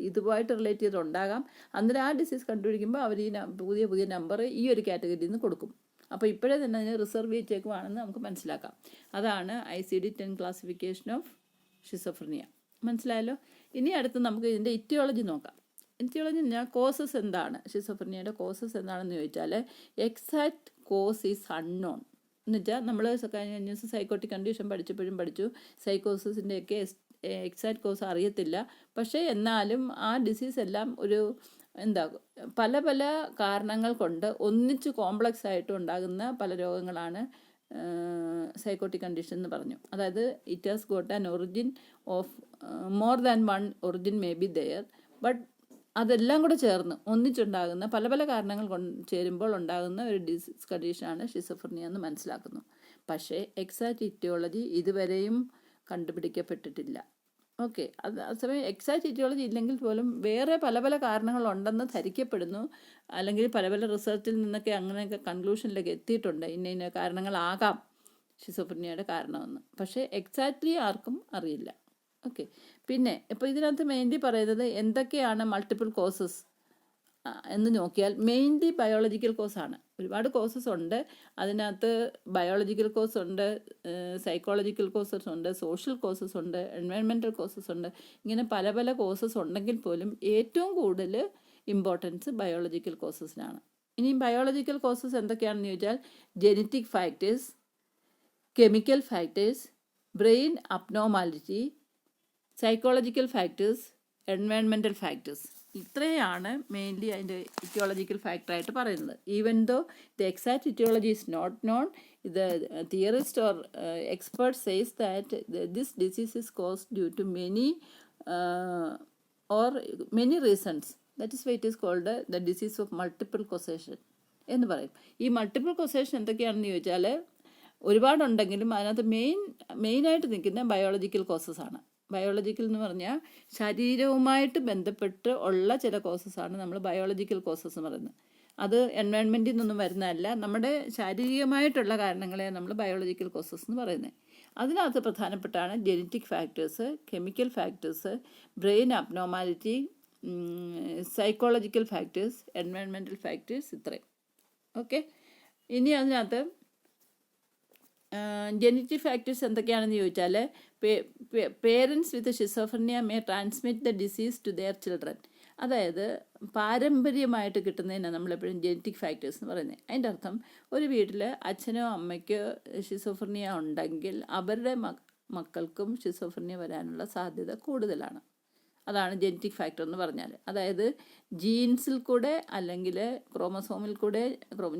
Speaker 1: ഇതുമായിട്ട് റിലേറ്റ് ചെയ്തുണ്ടാകാം. അന്നേരം ആ ഡിസീസ് കണ്ടുപിടിക്കുമ്പോൾ അവർ ഈ പുതിയ പുതിയ നമ്പർ ഈ ഒരു കാറ്റഗറിയിൽ നിന്ന് കൊടുക്കും. അപ്പോൾ ഇപ്പോഴേ തന്നെ അതിനെ റിസർവ് ചെയ്തേക്കുവാണെന്ന് നമുക്ക് മനസ്സിലാക്കാം. അതാണ് ICD-10 ക്ലാസിഫിക്കേഷൻ ഓഫ് ഷിസോഫ്രനിയ. മനസ്സിലായല്ലോ? ഇനി അടുത്ത് നമുക്ക് ഇതിൻ്റെ ഇറ്റിയോളജി നോക്കാം. ഇറ്റിയോളജി ഞാൻ കോസസ് എന്താണ്, ഷിസോഫ്രനിയയുടെ കോസസ് എന്താണെന്ന് ചോദിച്ചാൽ എക്സാക്ട് കോസ് ഈസ് അൺനോൺ. എന്ന് വെച്ചാൽ നമ്മൾ കഴിഞ്ഞ ദിവസം സൈക്കോട്ടിക് കണ്ടീഷൻ പഠിച്ചു, സൈക്കോസിൻ്റെയൊക്കെ എക്സാക്ട് കോസ് അറിയത്തില്ല. പക്ഷേ എന്നാലും ആ ഡിസീസ് എല്ലാം ഒരു പല പല കാരണങ്ങൾ കൊണ്ട് ഒന്നിച്ച് കോംപ്ലക്സ് ആയിട്ട് ഉണ്ടാകുന്ന പല രോഗങ്ങളാണ് സൈക്കോട്ടിക് കണ്ടീഷൻ എന്ന് പറഞ്ഞു. അതായത് it has got an origin of more than one origin may be there, but അതെല്ലാം കൂടെ ചേർന്ന് ഒന്നിച്ചുണ്ടാകുന്ന പല പല കാരണങ്ങൾ ചേരുമ്പോൾ ഉണ്ടാകുന്ന ഒരു ഡിസീസ് കണ്ടീഷനാണ് ഷിസോഫ്രനിയ എന്ന് മനസ്സിലാക്കുന്നു. പക്ഷേ എക്സാക്റ്റ് ഇറ്റിയോളജി ഇതുവരെയും കണ്ടുപിടിക്കപ്പെട്ടിട്ടില്ല. ഓക്കെ, അതേസമയം എക്സാക്റ്റ് ഇറ്റിയോളജി ഇല്ലെങ്കിൽ പോലും വേറെ പല പല കാരണങ്ങളുണ്ടെന്ന് ധരിക്കപ്പെടുന്നു, അല്ലെങ്കിൽ പല പല റിസർച്ചിൽ നിന്നൊക്കെ അങ്ങനെയൊക്കെ കൺക്ലൂഷനിലേക്ക് എത്തിയിട്ടുണ്ട്. ഇന്ന കാരണങ്ങളാകാം ഷിസോഫ്രനിയയുടെ കാരണമെന്ന്. പക്ഷേ എക്സാക്ട്ലി ആർക്കും അറിയില്ല. ഓക്കെ, പിന്നെ ഇപ്പോൾ ഇതിനകത്ത് മെയിൻലി പറയുന്നത് എന്തൊക്കെയാണ് മൾട്ടിപ്പിൾ കോസസ് എന്ന് നോക്കിയാൽ മെയിൻലി ബയോളജിക്കൽ കോസാണ്. ഒരുപാട് കോസസ് ഉണ്ട്. അതിനകത്ത് ബയോളജിക്കൽ കോസ് ഉണ്ട്, സൈക്കോളജിക്കൽ കോസസ് ഉണ്ട്, സോഷ്യൽ കോസസ് ഉണ്ട്, എൻവയൺമെൻറ്റൽ കോസസ് ഉണ്ട്. ഇങ്ങനെ പല പല കോസസ് ഉണ്ടെങ്കിൽ പോലും ഏറ്റവും കൂടുതൽ ഇമ്പോർട്ടൻസ് ബയോളജിക്കൽ കോസസിനാണ്. ഇനി ബയോളജിക്കൽ കോസസ് എന്തൊക്കെയാണെന്ന് ചോദിച്ചാൽ genetic factors, chemical factors, brain abnormality, psychological factors, environmental factors. ഇത്രയാണ് മെയിൻലി അതിൻ്റെ ഇറ്റിയോളജിക്കൽ ഫാക്ടറായിട്ട് പറയുന്നത്. Even though the exact etiology is not known, the theorist or expert says that this disease is caused due to many reasons. That is why it is called the disease of multiple causation എന്ന് പറയും. ഈ മൾട്ടിപ്പിൾ കൊസേഷൻ എന്തൊക്കെയാണെന്ന് ചോദിച്ചാൽ ഒരുപാടുണ്ടെങ്കിലും അതിനകത്ത് മെയിനായിട്ട് നിൽക്കുന്ന ബയോളജിക്കൽ കോസസ് ആണ്. ബയോളജിക്കൽ എന്ന് പറഞ്ഞാൽ ശരീരവുമായിട്ട് ബന്ധപ്പെട്ട് ഉള്ള ചില കോസസാണ് നമ്മൾ ബയോളജിക്കൽ കോസസ് എന്ന് പറയുന്നത്. അത് എൻവയൺമെൻറ്റിൽ നിന്നൊന്നും വരുന്നതല്ല, നമ്മുടെ ശാരീരികമായിട്ടുള്ള കാരണങ്ങളെ നമ്മൾ ബയോളജിക്കൽ കോസസ് എന്ന് പറയുന്നത്. അതിനകത്ത് പ്രധാനപ്പെട്ടാണ് genetic factors, chemical factors, brain abnormality, psychological factors, environmental factors, ഇത്രയും. ഓക്കെ, ഇനി അതിനകത്ത് ജനറ്റിക് ഫാക്ടേഴ്സ് എന്തൊക്കെയാണെന്ന് ചോദിച്ചാൽ parents with schizophrenia may transmit the disease to their children. അതായത് പാരമ്പര്യമായിട്ട് കിട്ടുന്നതിനാണ് നമ്മളെപ്പോഴും ജനറ്റിക് ഫാക്ടേഴ്സ് എന്ന് പറയുന്നത്. അതിൻ്റെ അർത്ഥം ഒരു വീട്ടിൽ അച്ഛനോ അമ്മയ്ക്കോ ഷിസോഫ്രീനിയ ഉണ്ടെങ്കിൽ അവരുടെ മക്കൾക്കും ഷിസോഫ്രീനിയ വരാനുള്ള സാധ്യത കൂടുതലാണ്. അതാണ് ജനറ്റിക് ഫാക്ടർ എന്ന് പറഞ്ഞാൽ. അതായത് ജീൻസിൽ കൂടെ അല്ലെങ്കിൽ ക്രോമസോമിൽ കൂടെ,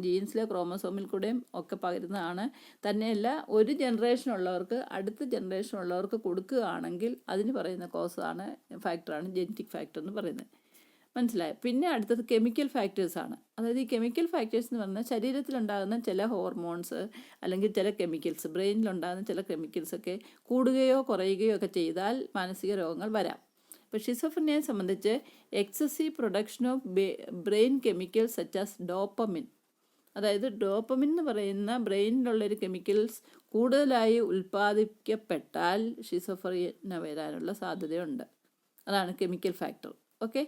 Speaker 1: ജീൻസിലെ ക്രോമസോമിൽ കൂടെയും ഒക്കെ പകരുന്നതാണ്. തന്നെയല്ല ഒരു ജനറേഷനുള്ളവർക്ക് അടുത്ത ജനറേഷനുള്ളവർക്ക് കൊടുക്കുകയാണെങ്കിൽ അതിന് പറയുന്ന കോസാണ് ഫാക്ടറാണ് ജനറ്റിക് ഫാക്ടർ എന്ന് പറയുന്നത്. മനസ്സിലായോ? പിന്നെ അടുത്തത് കെമിക്കൽ ഫാക്ടേഴ്സാണ്. അതായത് ഈ കെമിക്കൽ ഫാക്ടേഴ്സ് എന്ന് പറഞ്ഞാൽ ശരീരത്തിലുണ്ടാകുന്ന ചില ഹോർമോൺസ് അല്ലെങ്കിൽ ചില കെമിക്കൽസ്, ബ്രെയിനിലുണ്ടാകുന്ന ചില കെമിക്കൽസൊക്കെ കൂടുകയോ കുറയുകയോ ഒക്കെ ചെയ്താൽ മാനസിക രോഗങ്ങൾ വരാം. ഇപ്പോൾ ഷിസോഫ്രീനിയയെ സംബന്ധിച്ച് excessive production of brain chemicals such as dopamine, അതായത് ഡോപ്പമിൻ എന്ന് പറയുന്ന ബ്രെയിനിലുള്ളൊരു കെമിക്കൽസ് കൂടുതലായി ഉൽപ്പാദിപ്പിക്കപ്പെട്ടാൽ ഷിസോഫ്രീനിയ വരാനുള്ള സാധ്യതയുണ്ട്. അതാണ് കെമിക്കൽ ഫാക്ടർ. ഓക്കെ,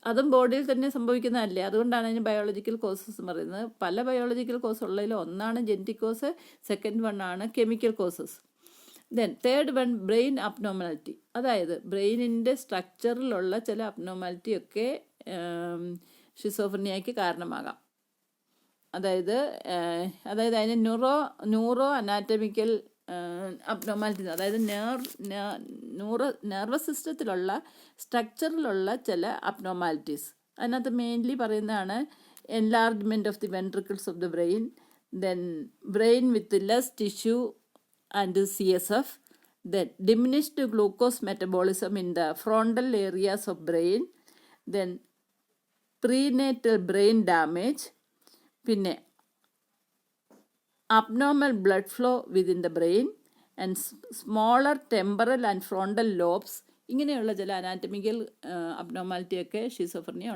Speaker 1: അതും ബോഡിയിൽ തന്നെ സംഭവിക്കുന്നതല്ലേ, അതുകൊണ്ടാണ് അതിന് ബയോളജിക്കൽ കോസസ് പറയുന്നത്. പല ബയോളജിക്കൽ കോസ് ഉള്ളതിൽ ഒന്നാണ് ജനറ്റിക് കോസ്, സെക്കൻഡ് വൺ ആണ് chemical causes. Then third one brain abnormality, അതായത് ബ്രെയിനിൻ്റെ സ്ട്രക്ചറിലുള്ള ചില അബ്നോർമാലിറ്റി ഒക്കെ ഷിസോഫ്രീനിയയ്ക്ക് കാരണമാകാം. അതായത് അതിന് ന്യൂറോ അനാറ്റമിക്കൽ അബ്നോർമാലിറ്റി, അതായത് നെർവസ് സിസ്റ്റത്തിലുള്ള സ്ട്രക്ചറിലുള്ള ചില അബ്നോർമാലിറ്റീസ്. അതിനകത്ത് മെയിൻലി പറയുന്നതാണ് enlargement of the ventricles of the brain, then brain with less tissue and CSF, then diminished glucose metabolism in the frontal areas of brain, then prenatal brain damage, പിന്നെ abnormal blood flow within the brain and smaller temporal and frontal lobes. ഇങ്ങനെയുള്ള ചില അനാറ്റമിക്കൽ അബ്നോർമാലിറ്റിയൊക്കെ ഷിസോഫ്രീനിയ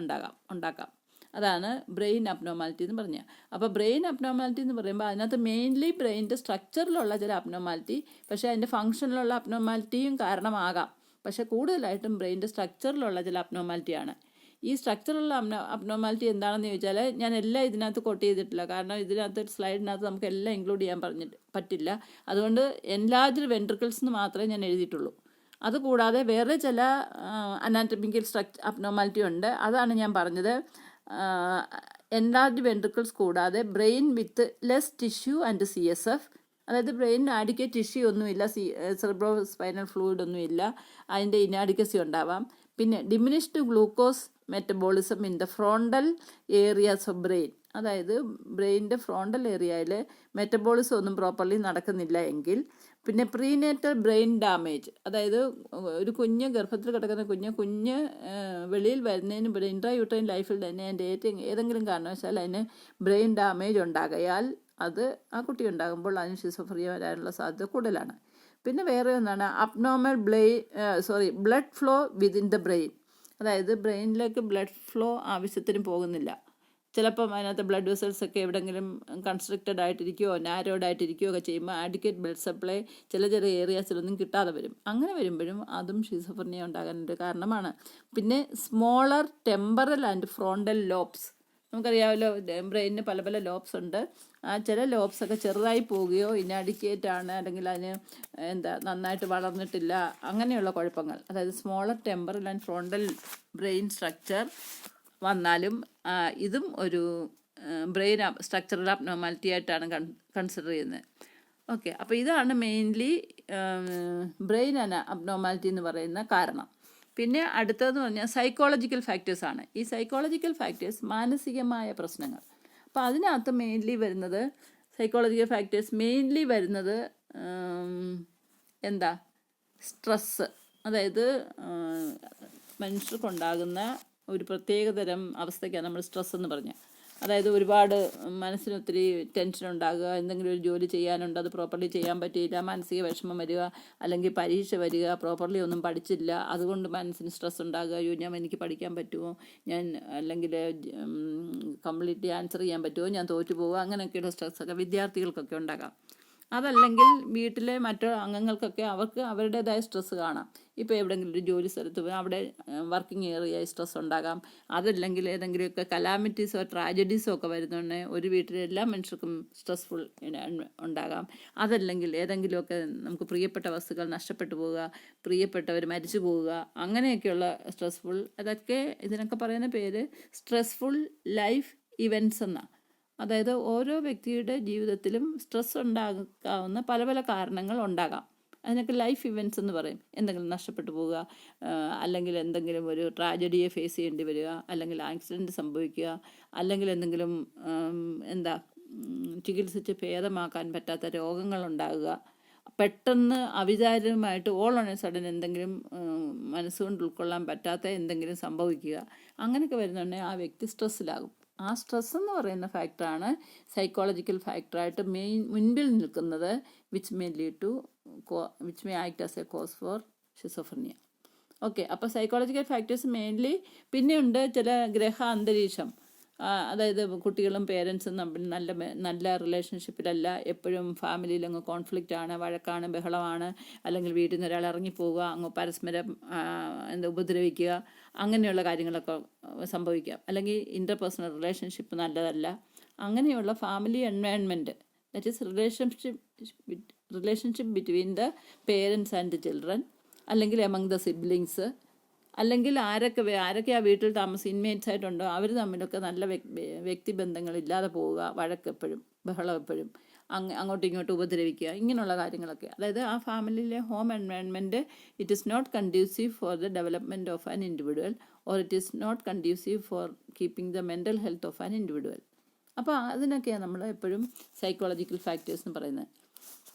Speaker 1: ഉണ്ടാക്കാം. അതാണ് ബ്രെയിൻ അബ്നോർമാലിറ്റി എന്ന് പറഞ്ഞാൽ. അപ്പോൾ ബ്രെയിൻ അബ്നോർമാലിറ്റി എന്ന് പറയുമ്പോൾ അതിനകത്ത് മെയിൻലി ബ്രെയിനിൻ്റെ സ്ട്രക്ചറിലുള്ള ചില അബ്നോർമാലിറ്റി, പക്ഷേ അതിൻ്റെ ഫങ്ഷനിലുള്ള അബ്നോർമാലിറ്റിയും കാരണമാകാം. പക്ഷേ കൂടുതലായിട്ടും ബ്രെയിനിൻ്റെ സ്ട്രക്ചറിലുള്ള ചില അബ്നോർമാലിറ്റിയാണ്. ഈ സ്ട്രക്ചറുള്ള അബ്നോർമാലിറ്റി എന്താണെന്ന് ചോദിച്ചാൽ ഞാൻ എല്ലാം ഇതിനകത്ത് കോട്ട് ചെയ്തിട്ടില്ല, കാരണം ഇതിനകത്ത് സ്ലൈഡിനകത്ത് നമുക്ക് എല്ലാം ഇൻക്ലൂഡ് ചെയ്യാൻ പറ്റില്ല. അതുകൊണ്ട് എൻലാർജ്ഡ് വെൻട്രിക്കിൾസ് എന്ന് മാത്രമേ ഞാൻ എഴുതിയിട്ടുള്ളൂ. അതുകൂടാതെ വേറെ ചില അനാറ്റമിക്കൽ അബ്നോർമാലിറ്റി ഉണ്ട്. അതാണ് ഞാൻ പറഞ്ഞത്. എൻലാർജ്ഡ് വെൻട്രിക്കിൾസ് കൂടാതെ brain with less tissue and CSF, അതായത് ബ്രെയിനിന് ആഡിക്വേറ്റ് ടിഷ്യൂ ഒന്നുമില്ല, സെറിബ്രോ സ്പൈനൽ ഫ്ലൂയിഡ് ഒന്നുമില്ല, അതിൻ്റെ ഇനാഡിക്കസി ഉണ്ടാവാം. പിന്നെ diminished glucose metabolism in the frontal areas of brain, അതായത് ബ്രെയിനിൻ്റെ ഫ്രോണ്ടൽ ഏരിയയിൽ മെറ്റബോളിസം ഒന്നും പ്രോപ്പർലി നടക്കുന്നില്ല എങ്കിൽ. പിന്നെ പ്രീനേറ്റൽ ബ്രെയിൻ ഡാമേജ്, അതായത് ഒരു കുഞ്ഞ് ഗർഭത്തിൽ കിടക്കുന്ന കുഞ്ഞ് വെളിയിൽ വരുന്നതിന് മുമ്പ് ഇൻട്രായൂട്രൈൻ ലൈഫിൽ തന്നെ അതിൻ്റെ ഏതെങ്കിലും കാരണവശാൽ അതിന് ബ്രെയിൻ ഡാമേജ് ഉണ്ടാകയാൽ അത് ആ കുട്ടി ഉണ്ടാകുമ്പോൾ അതിന് ഷിസോഫ്രീനിയ വരാനുള്ള സാധ്യത കൂടുതലാണ്. പിന്നെ വേറെ ഒന്നാണ് abnormal blood flow within the brain, അതായത് ബ്രെയിനിലേക്ക് ബ്ലഡ് ഫ്ലോ ആവശ്യത്തിന് പോകുന്നില്ല. ചിലപ്പം അതിനകത്ത് ബ്ലഡ് വെസൽസ് ഒക്കെ എവിടെയെങ്കിലും കൺസ്ട്രക്റ്റഡ് ആയിട്ടിരിക്കുകയോ നാരോഡ് ആയിട്ടിരിക്കുകയോ ഒക്കെ ചെയ്യുമ്പോൾ ആഡിക്വേറ്റ് ബ്ലഡ് സപ്ലൈ ചില ഏരിയാസിലൊന്നും കിട്ടാതെ വരും. അങ്ങനെ വരുമ്പോഴും അതും ഷിസോഫ്രീനിയ ഉണ്ടാകാനൊരു കാരണമാണ്. പിന്നെ smaller temporal and frontal lobes, നമുക്കറിയാമല്ലോ ബ്രെയിനിന് പല പല ലോബ്സ് ഉണ്ട്. ആ ചില ലോബ്സൊക്കെ ചെറുതായി പോവുകയോ ഇനാഡിക്കേറ്റ് ആണ്, അല്ലെങ്കിൽ അതിന് നന്നായിട്ട് വളർന്നിട്ടില്ല, അങ്ങനെയുള്ള കുഴപ്പങ്ങൾ, അതായത് smaller temporal and frontal brain structure വന്നാലും ഇതും ഒരു ബ്രെയിൻ സ്ട്രക്ചറൽ അബ്നോർമാലിറ്റി ആയിട്ടാണ് കൺസിഡർ ചെയ്യുന്നത്. ഓക്കെ, അപ്പോൾ ഇതാണ് മെയിൻലി ബ്രെയിൻ അബ്നോർമാലിറ്റി എന്ന് പറയുന്ന കാരണം. പിന്നെ അടുത്തതെന്ന് പറഞ്ഞാൽ സൈക്കോളജിക്കൽ ഫാക്ടേഴ്സാണ്. ഈ സൈക്കോളജിക്കൽ ഫാക്ടേഴ്സ് മാനസികമായ പ്രശ്നങ്ങൾ. അപ്പോൾ അതിനകത്ത് മെയിൻലി വരുന്നത് സൈക്കോളജിക്കൽ ഫാക്ടേഴ്സ് മെയിൻലി വരുന്നത് സ്ട്രെസ്സ്, അതായത് മനുഷ്യർക്കുണ്ടാകുന്ന ഒരു പ്രത്യേകതരം അവസ്ഥയ്ക്കാണ് നമ്മൾ സ്ട്രെസ് എന്ന് പറഞ്ഞാൽ. അതായത് ഒരുപാട് മനസ്സിനൊത്തിരി ടെൻഷൻ ഉണ്ടാകുക, എന്തെങ്കിലും ഒരു ജോലി ചെയ്യാനുണ്ട്, അത് പ്രോപ്പർലി ചെയ്യാൻ പറ്റിയില്ല, മാനസിക വിഷമം വരിക, അല്ലെങ്കിൽ പരീക്ഷ വരിക, പ്രോപ്പർലി ഒന്നും പഠിച്ചില്ല, അതുകൊണ്ട് മനസ്സിന് സ്ട്രെസ് ഉണ്ടാകുക. എനിക്ക് പഠിക്കാൻ പറ്റുമോ, അല്ലെങ്കിൽ കംപ്ലീറ്റ്ലി ആൻസർ ചെയ്യാൻ പറ്റുമോ, ഞാൻ തോറ്റു പോവുക, അങ്ങനെയൊക്കെയുള്ള സ്ട്രെസ്സൊക്കെ വിദ്യാർത്ഥികൾക്കൊക്കെ ഉണ്ടാകാം. അതല്ലെങ്കിൽ വീട്ടിലെ മറ്റു അംഗങ്ങൾക്കൊക്കെ അവർക്ക് അവരുടേതായ സ്ട്രെസ്സ് കാണാം. ഇപ്പോൾ എവിടെയെങ്കിലും ഒരു ജോലി സ്ഥലത്ത് പോയി അവിടെ വർക്കിംഗ് ഏറിയ സ്ട്രെസ് ഉണ്ടാകാം. അതല്ലെങ്കിൽ ഏതെങ്കിലുമൊക്കെ കലാമിറ്റീസോ ട്രാജഡീസോ ഒക്കെ വരുന്നുണ്ടെ ഒരു വീട്ടിലെ എല്ലാ മനുഷ്യർക്കും സ്ട്രെസ്ഫുൾ ഉണ്ടാകാം. അതല്ലെങ്കിൽ ഏതെങ്കിലുമൊക്കെ നമുക്ക് പ്രിയപ്പെട്ട വസ്തുക്കൾ നഷ്ടപ്പെട്ടു പോവുക, പ്രിയപ്പെട്ടവർ മരിച്ചു പോവുക, അങ്ങനെയൊക്കെയുള്ള സ്ട്രെസ്ഫുൾ, ഇതിനൊക്കെ പറയുന്ന പേര് സ്ട്രെസ്ഫുൾ ലൈഫ് ഇവൻറ്റ്സ് എന്നാണ്. അതായത് ഓരോ വ്യക്തിയുടെ ജീവിതത്തിലും സ്ട്രെസ് ഉണ്ടാകാവുന്ന പല പല കാരണങ്ങൾ ഉണ്ടാകാം. അതിനൊക്കെ ലൈഫ് ഇവൻറ്റ്സ് എന്ന് പറയും. എന്തെങ്കിലും നഷ്ടപ്പെട്ടു പോവുക, അല്ലെങ്കിൽ എന്തെങ്കിലും ഒരു ട്രാജഡിയെ ഫേസ് ചെയ്യേണ്ടി വരിക, അല്ലെങ്കിൽ ആക്സിഡൻറ്റ് സംഭവിക്കുക, അല്ലെങ്കിൽ എന്തെങ്കിലും ചികിത്സിച്ച് ഭേദമാക്കാൻ പറ്റാത്ത രോഗങ്ങളുണ്ടാകുക, പെട്ടെന്ന് അവിചാരിതമായിട്ട് ഓൾ ഓൺ എ സഡൻ എന്തെങ്കിലും മനസ്സുകൊണ്ട് ഉൾക്കൊള്ളാൻ പറ്റാത്ത എന്തെങ്കിലും സംഭവിക്കുക, അങ്ങനെയൊക്കെ വരുന്നുണ്ടെങ്കിൽ ആ വ്യക്തി സ്ട്രെസ്സിലാകും. ആ സ്ട്രെസ് എന്ന് പറയുന്ന ഫാക്ടറാണ് സൈക്കോളജിക്കൽ ഫാക്ടറായിട്ട് മുൻപിൽ നിൽക്കുന്നത്, which may act as a cause for schizophrenia. Okay, അപ്പോൾ സൈക്കോളജിക്കൽ ഫാക്ടേഴ്സ് മെയിൻലി. പിന്നെയുണ്ട് ചില ഗ്രഹ അന്തരീക്ഷം, അതായത് കുട്ടികളും പേരൻസും തമ്മിൽ നല്ല റിലേഷൻഷിപ്പിലല്ല, എപ്പോഴും ഫാമിലിയിലങ്ങ് കോൺഫ്ലിക്റ്റ് ആണ്, വഴക്കാണ്, ബഹളമാണ്, അല്ലെങ്കിൽ വീട്ടിൽ നിന്ന് ഒരാൾ ഇറങ്ങിപ്പോവുക, അങ്ങ് പരസ്പരം ഉപദ്രവിക്കുക, അങ്ങനെയുള്ള കാര്യങ്ങളൊക്കെ സംഭവിക്കാം. അല്ലെങ്കിൽ ഇൻ്റർപേഴ്സണൽ റിലേഷൻഷിപ്പ് നല്ലതല്ല. അങ്ങനെയുള്ള family environment, that is relationship between the parents and children, അല്ലെങ്കിൽ എമംഗ് ദ സിബ്ലിങ്സ്, അല്ലെങ്കിൽ ആരൊക്കെ ആ വീട്ടിൽ ഇൻമേറ്റ്സ് ആയിട്ടുണ്ടോ അവർ തമ്മിലൊക്കെ നല്ല വ്യക്തിബന്ധങ്ങളില്ലാതെ പോവുക, വഴക്കെപ്പോഴും, ബഹളം എപ്പോഴും, അങ്ങോട്ടും ഇങ്ങോട്ടും ഉപദ്രവിക്കുക, ഇങ്ങനെയുള്ള കാര്യങ്ങളൊക്കെ. അതായത് ആ ഫാമിലിയിലെ home environment it is not conducive for the development of an individual, or it is not conducive for keeping the mental health of an individual. അപ്പോൾ അതിനൊക്കെയാണ് നമ്മൾ എപ്പോഴും സൈക്കോളജിക്കൽ ഫാക്ടേഴ്സ് എന്ന് പറയുന്നത്.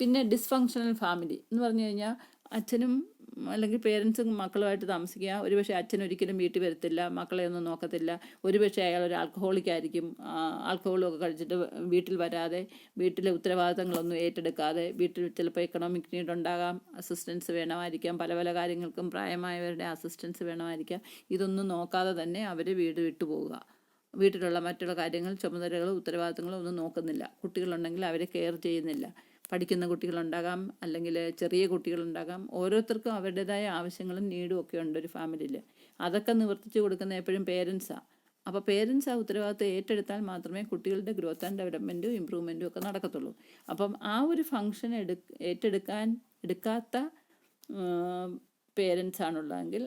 Speaker 1: പിന്നെ ഡിസ്ഫങ്ഷണൽ ഫാമിലി എന്ന് പറഞ്ഞു കഴിഞ്ഞാൽ അച്ഛനും അല്ലെങ്കിൽ പേരൻസും മക്കളുമായിട്ട് താമസിക്കുക. ഒരുപക്ഷെ അച്ഛൻ ഒരിക്കലും വീട്ടിൽ വരത്തില്ല, മക്കളെ ഒന്നും നോക്കത്തില്ല. ഒരുപക്ഷെ അയാൾ ഒരു ആൽക്കഹോളിക്കായിരിക്കും, ആൽക്കഹോളൊക്കെ കഴിച്ചിട്ട് വീട്ടിൽ വരാതെ, വീട്ടിലെ ഉത്തരവാദിത്തങ്ങളൊന്നും ഏറ്റെടുക്കാതെ, വീട്ടിൽ ചിലപ്പോൾ എക്കണോമിക് നീഡ് ഉണ്ടാകാം, അസിസ്റ്റൻസ് വേണമായിരിക്കാം, പല പല കാര്യങ്ങൾക്കും പ്രായമായവരുടെ അസിസ്റ്റൻസ് വേണമായിരിക്കാം. ഇതൊന്നും നോക്കാതെ തന്നെ അവർ വീട് വിട്ടുപോവുക. വീട്ടിലുള്ള മറ്റുള്ള കാര്യങ്ങൾ, ചുമതലകളും ഉത്തരവാദിത്തങ്ങളും ഒന്നും നോക്കുന്നില്ല. കുട്ടികളുണ്ടെങ്കിൽ അവരെ കെയർ ചെയ്യുന്നില്ല. പഠിക്കുന്ന കുട്ടികളുണ്ടാകാം, അല്ലെങ്കിൽ ചെറിയ കുട്ടികളുണ്ടാകാം. ഓരോരുത്തർക്കും അവരുടേതായ ആവശ്യങ്ങളും നീഡും ഒക്കെ ഉണ്ട് ഒരു ഫാമിലിയിൽ. അതൊക്കെ നിവർത്തിച്ച് കൊടുക്കുന്ന എപ്പോഴും പേരൻസാണ്. അപ്പോൾ പേരൻസ് ആ ഉത്തരവാദിത്തം ഏറ്റെടുത്താൽ മാത്രമേ കുട്ടികളുടെ ഗ്രോത്ത് ആൻഡ് ഡെവലപ്മെൻറ്റും ഇമ്പ്രൂവ്മെൻറ്റും ഒക്കെ നടക്കത്തുള്ളൂ. അപ്പം ആ ഒരു ഫങ്ഷൻ എടുക്കാത്ത പേരൻസ് ആണുള്ളതെങ്കിൽ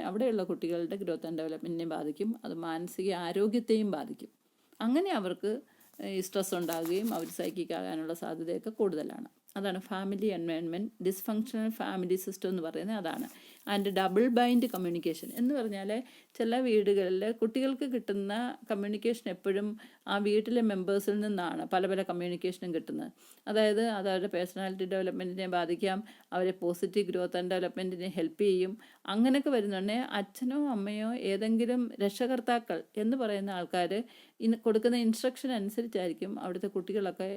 Speaker 1: അവിടെയുള്ള കുട്ടികളുടെ ഗ്രോത്ത് ആൻഡ് ഡെവലപ്മെൻറ്റിനെ ബാധിക്കും. അത് മാനസിക ആരോഗ്യത്തെയും ബാധിക്കും. അങ്ങനെ അവർക്ക് ഈ സ്ട്രെസ് ഉണ്ടാകുകയും അവർ സൈക്കിക് ആകാനുള്ള സാധ്യതയൊക്കെ കൂടുതലാണ്. അതാണ് family environment. Dysfunctional family system എന്ന് പറയുന്നത് അതാണ്. ആൻഡ് ഡബിൾ ബൈൻഡ് കമ്മ്യൂണിക്കേഷൻ എന്ന് പറഞ്ഞാൽ ചില വീടുകളിൽ കുട്ടികൾക്ക് കിട്ടുന്ന കമ്മ്യൂണിക്കേഷൻ എപ്പോഴും ആ വീട്ടിലെ മെമ്പേഴ്സിൽ നിന്നാണ് പല പല കമ്മ്യൂണിക്കേഷനും കിട്ടുന്നത്. അതായത് അത് അവരുടെ പേഴ്സണാലിറ്റി ഡെവലപ്മെൻറ്റിനെ ബാധിക്കാം, അവരെ പോസിറ്റീവ് ഗ്രോത്ത് ആൻഡ് ഡെവലപ്മെൻറ്റിനെ ഹെൽപ്പ് ചെയ്യും. അങ്ങനെയൊക്കെ വരുന്നുണ്ടെങ്കിൽ അച്ഛനോ അമ്മയോ ഏതെങ്കിലും രക്ഷകർത്താക്കൾ എന്ന് പറയുന്ന ആൾക്കാർ കൊടുക്കുന്ന ഇൻസ്ട്രക്ഷൻ അനുസരിച്ചായിരിക്കും അവിടുത്തെ കുട്ടികളൊക്കെ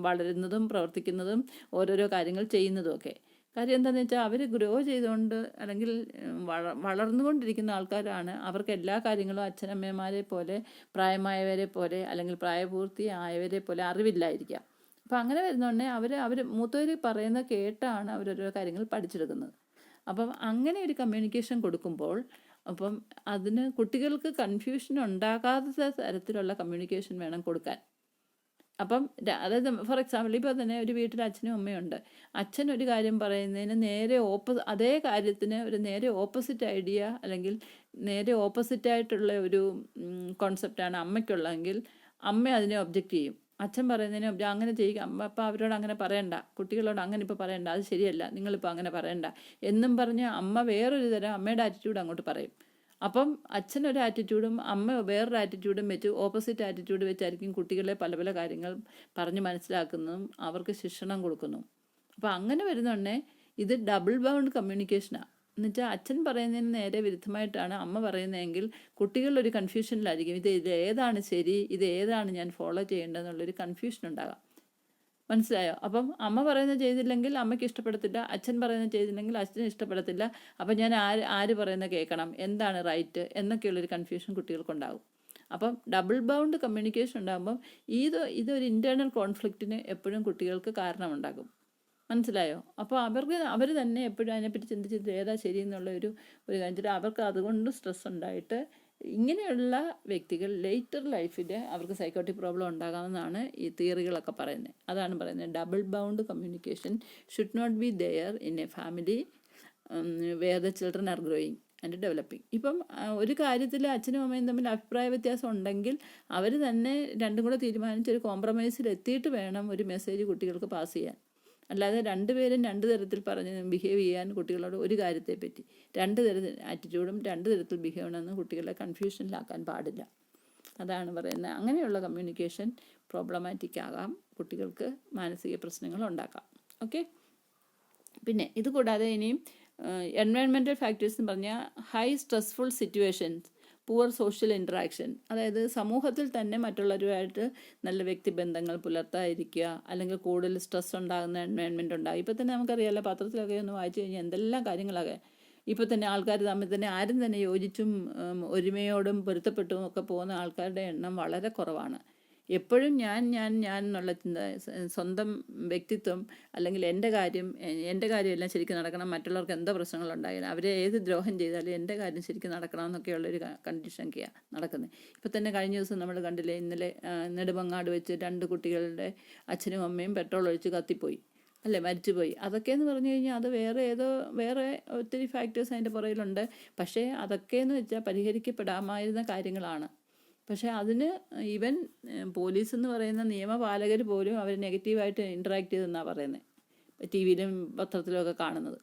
Speaker 1: വളരുന്നതും പ്രവർത്തിക്കുന്നതും ഓരോരോ കാര്യങ്ങൾ ചെയ്യുന്നതും ഒക്കെ. കാര്യം എന്താണെന്ന് വെച്ചാൽ അവർ ഗ്രോ ചെയ്തുകൊണ്ട് അല്ലെങ്കിൽ വളർന്നുകൊണ്ടിരിക്കുന്ന ആൾക്കാരാണ്. അവർക്ക് എല്ലാ കാര്യങ്ങളും അച്ഛനമ്മമാരെ പോലെ, പ്രായമായവരെ പോലെ, അല്ലെങ്കിൽ പ്രായപൂർത്തിയായവരെ പോലെ അറിവില്ലായിരിക്കാം. അപ്പം അങ്ങനെ വരുന്നതുകൊണ്ട് അവർ മൂത്തവർ പറയുന്നത് കേട്ടാണ് അവരോരോ കാര്യങ്ങൾ പഠിച്ചെടുക്കുന്നത്. അപ്പം അങ്ങനെ ഒരു കമ്മ്യൂണിക്കേഷൻ കൊടുക്കുമ്പോൾ അപ്പം അതിന് കുട്ടികൾക്ക് കൺഫ്യൂഷൻ ഉണ്ടാകാത്ത തരത്തിലുള്ള കമ്മ്യൂണിക്കേഷൻ വേണം കൊടുക്കാൻ. അപ്പം അതായത് ഫോർ എക്സാമ്പിൾ ഇപ്പോൾ തന്നെ ഒരു വീട്ടിൽ അച്ഛനും അമ്മയുണ്ട്. അച്ഛൻ ഒരു കാര്യം പറയുന്നതിന് അതേ കാര്യത്തിന് ഒരു നേരെ ഓപ്പോസിറ്റ് ഐഡിയ അല്ലെങ്കിൽ നേരെ ഓപ്പോസിറ്റായിട്ടുള്ള ഒരു കോൺസെപ്റ്റാണ് അമ്മയ്ക്കുള്ളതെങ്കിൽ അമ്മ അതിനെ ഒബ്ജക്റ്റ് ചെയ്യും. അച്ഛൻ പറയുന്നതിന് അങ്ങനെ ചെയ്യുക, അപ്പം അവരോട് അങ്ങനെ പറയണ്ട, കുട്ടികളോട് അങ്ങനെ ഇപ്പോൾ പറയണ്ട, അത് ശരിയല്ല, നിങ്ങളിപ്പോൾ അങ്ങനെ പറയണ്ട എന്നും പറഞ്ഞ് അമ്മ വേറൊരു തരം അമ്മയുടെ ആറ്റിറ്റ്യൂഡ് അങ്ങോട്ട് പറയും. അപ്പം അച്ഛനൊരു ആറ്റിറ്റ്യൂഡും അമ്മ വേറൊരു ആറ്റിറ്റ്യൂഡും വെച്ച് ഓപ്പോസിറ്റ് ആറ്റിറ്റ്യൂഡ് വെച്ചായിരിക്കും കുട്ടികളെ പല പല കാര്യങ്ങൾ പറഞ്ഞ് മനസ്സിലാക്കുന്നതും അവർക്ക് ശിക്ഷണം കൊടുക്കുന്നു. അപ്പോൾ അങ്ങനെ വരുന്നുണ്ടേ ഇത് ഡബിൾ ബൗണ്ട് കമ്മ്യൂണിക്കേഷനാണ്. എന്നുവെച്ചാൽ അച്ഛൻ പറയുന്നതിന് നേരെ വിരുദ്ധമായിട്ടാണ് അമ്മ പറയുന്നതെങ്കിൽ കുട്ടികളൊരു കൺഫ്യൂഷനിലായിരിക്കും. ഇത് ഏതാണ് ശരി, ഇത് ഏതാണ് ഞാൻ ഫോളോ ചെയ്യേണ്ടതെന്നുള്ളൊരു കൺഫ്യൂഷൻ ഉണ്ടാകാം. മനസ്സിലായോ? അപ്പം അമ്മ പറയുന്നത് ചെയ്തില്ലെങ്കിൽ അമ്മയ്ക്ക് ഇഷ്ടപ്പെടത്തില്ല, അച്ഛൻ പറയുന്നത് ചെയ്തില്ലെങ്കിൽ അച്ഛന് ഇഷ്ടപ്പെടത്തില്ല. അപ്പം ഞാൻ ആര് പറയുന്നത് കേൾക്കണം, എന്താണ് റൈറ്റ് എന്നൊക്കെയുള്ളൊരു കൺഫ്യൂഷൻ കുട്ടികൾക്കുണ്ടാകും. അപ്പം ഡബിൾ ബൗണ്ട് കമ്മ്യൂണിക്കേഷൻ ഉണ്ടാകുമ്പം ഇതൊരു ഇൻറ്റേർണൽ കോൺഫ്ലിക്റ്റിന് എപ്പോഴും കുട്ടികൾക്ക് കാരണമുണ്ടാകും. മനസ്സിലായോ? അപ്പോൾ അവർ തന്നെ എപ്പോഴും അതിനെപ്പറ്റി ചിന്തിച്ചിട്ട് ഏതാ ശരി എന്നുള്ള ഒരു കാര്യം അവർക്ക് അതുകൊണ്ട് സ്ട്രെസ് ഉണ്ടായിട്ട് ഇങ്ങനെയുള്ള വ്യക്തികൾ ലേറ്റർ ലൈഫിൽ അവർക്ക് സൈക്കോട്ടിക് പ്രോബ്ലം ഉണ്ടാകാമെന്നാണ് ഈ തിയറികളൊക്കെ പറയുന്നത്. അതാണ് പറയുന്നത് double bound communication should not be there in a family where the children are growing and developing. ഇപ്പം ഒരു കാര്യത്തിൽ അച്ഛനും അമ്മയും തമ്മിൽ അഭിപ്രായ വ്യത്യാസം ഉണ്ടെങ്കിൽ അവർ തന്നെ രണ്ടും കൂടെ തീരുമാനിച്ച് ഒരു കോംപ്രമൈസിൽ എത്തിയിട്ട് വേണം ഒരു മെസ്സേജ് കുട്ടികൾക്ക് പാസ് ചെയ്യാൻ. അല്ലാതെ രണ്ടുപേരും രണ്ട് തരത്തിൽ പറഞ്ഞ് ബിഹേവ് ചെയ്യാൻ കുട്ടികളോട് ഒരു കാര്യത്തെപ്പറ്റി രണ്ട് തരത്തിൽ ആറ്റിറ്റ്യൂഡും രണ്ട് തരത്തിൽ ബിഹേവ് ചെയ്യണമെന്ന് കുട്ടികളെ കൺഫ്യൂഷനിലാക്കാൻ പാടില്ല. അതാണ് പറയുന്നത്. അങ്ങനെയുള്ള കമ്മ്യൂണിക്കേഷൻ പ്രോബ്ലമാറ്റിക് ആകാം, കുട്ടികൾക്ക് മാനസിക പ്രശ്നങ്ങൾ ഉണ്ടാക്കാം. ഓക്കെ. പിന്നെ ഇത് കൂടാതെ ഇനിയും എൻവയൺമെൻറ്റൽ ഫാക്ടേഴ്സ് എന്ന് പറഞ്ഞാൽ high stressful situations, poor social interaction, അതായത് സമൂഹത്തിൽ തന്നെ മറ്റുള്ളവരുമായിട്ട് നല്ല വ്യക്തിബന്ധങ്ങൾ പുലർത്താതിരിക്കുക, അല്ലെങ്കിൽ കൂടുതൽ സ്ട്രെസ് ഉണ്ടാകുന്ന എൻവയൺമെൻറ്റ് ഉണ്ടാകും. ഇപ്പോൾ തന്നെ നമുക്കറിയാമല്ലോ, പത്രത്തിലൊക്കെ ഒന്ന് വായിച്ചു കഴിഞ്ഞാൽ എന്തെല്ലാം കാര്യങ്ങളൊക്കെ ഇപ്പോൾ തന്നെ ആൾക്കാർ തമ്മിൽ തന്നെ ആരും തന്നെ യോജിച്ചും ഒരുമയോടും പൊരുത്തപ്പെട്ടും ഒക്കെ പോകുന്ന ആൾക്കാരുടെ എണ്ണം വളരെ കുറവാണ്. എപ്പോഴും ഞാൻ എന്നുള്ള ചിന്ത, സ്വന്തം വ്യക്തിത്വം, അല്ലെങ്കിൽ എൻ്റെ കാര്യമെല്ലാം ശരിക്കും നടക്കണം, മറ്റുള്ളവർക്ക് എന്തോ പ്രശ്നങ്ങളുണ്ടായാലും അവരെ ഏത് ദ്രോഹം ചെയ്താലും എൻ്റെ കാര്യം ശരിക്കും നടക്കണം എന്നൊക്കെയുള്ളൊരു കണ്ടീഷനൊക്കെയാണ് നടക്കുന്നത്. ഇപ്പോൾ തന്നെ കഴിഞ്ഞ ദിവസം നമ്മൾ കണ്ടില്ലേ, ഇന്നലെ നെടുമങ്ങാട് വെച്ച് 2 കുട്ടികളുടെ അച്ഛനും അമ്മയും പെട്രോൾ ഒഴിച്ച് കത്തിപ്പോയി, അല്ലേ, മരിച്ചുപോയി. അതൊക്കെയെന്ന് പറഞ്ഞു കഴിഞ്ഞാൽ അത് വേറെ ഒത്തിരി ഫാക്ടേഴ്സ് അതിൻ്റെ പുറകിലുണ്ട്. പക്ഷേ അതൊക്കെയെന്ന് വെച്ചാൽ പരിഹരിക്കപ്പെടാമായിരുന്ന കാര്യങ്ങളാണ്. പക്ഷേ അതിന് ഈവൻ പോലീസ് എന്ന് പറയുന്ന നിയമപാലകർ പോലും അവർ നെഗറ്റീവായിട്ട് ഇൻറ്ററാക്ട് ചെയ്തെന്നാണ് പറയുന്നത്, ടി വിയിലും പത്രത്തിലും ഒക്കെ കാണുന്നത്.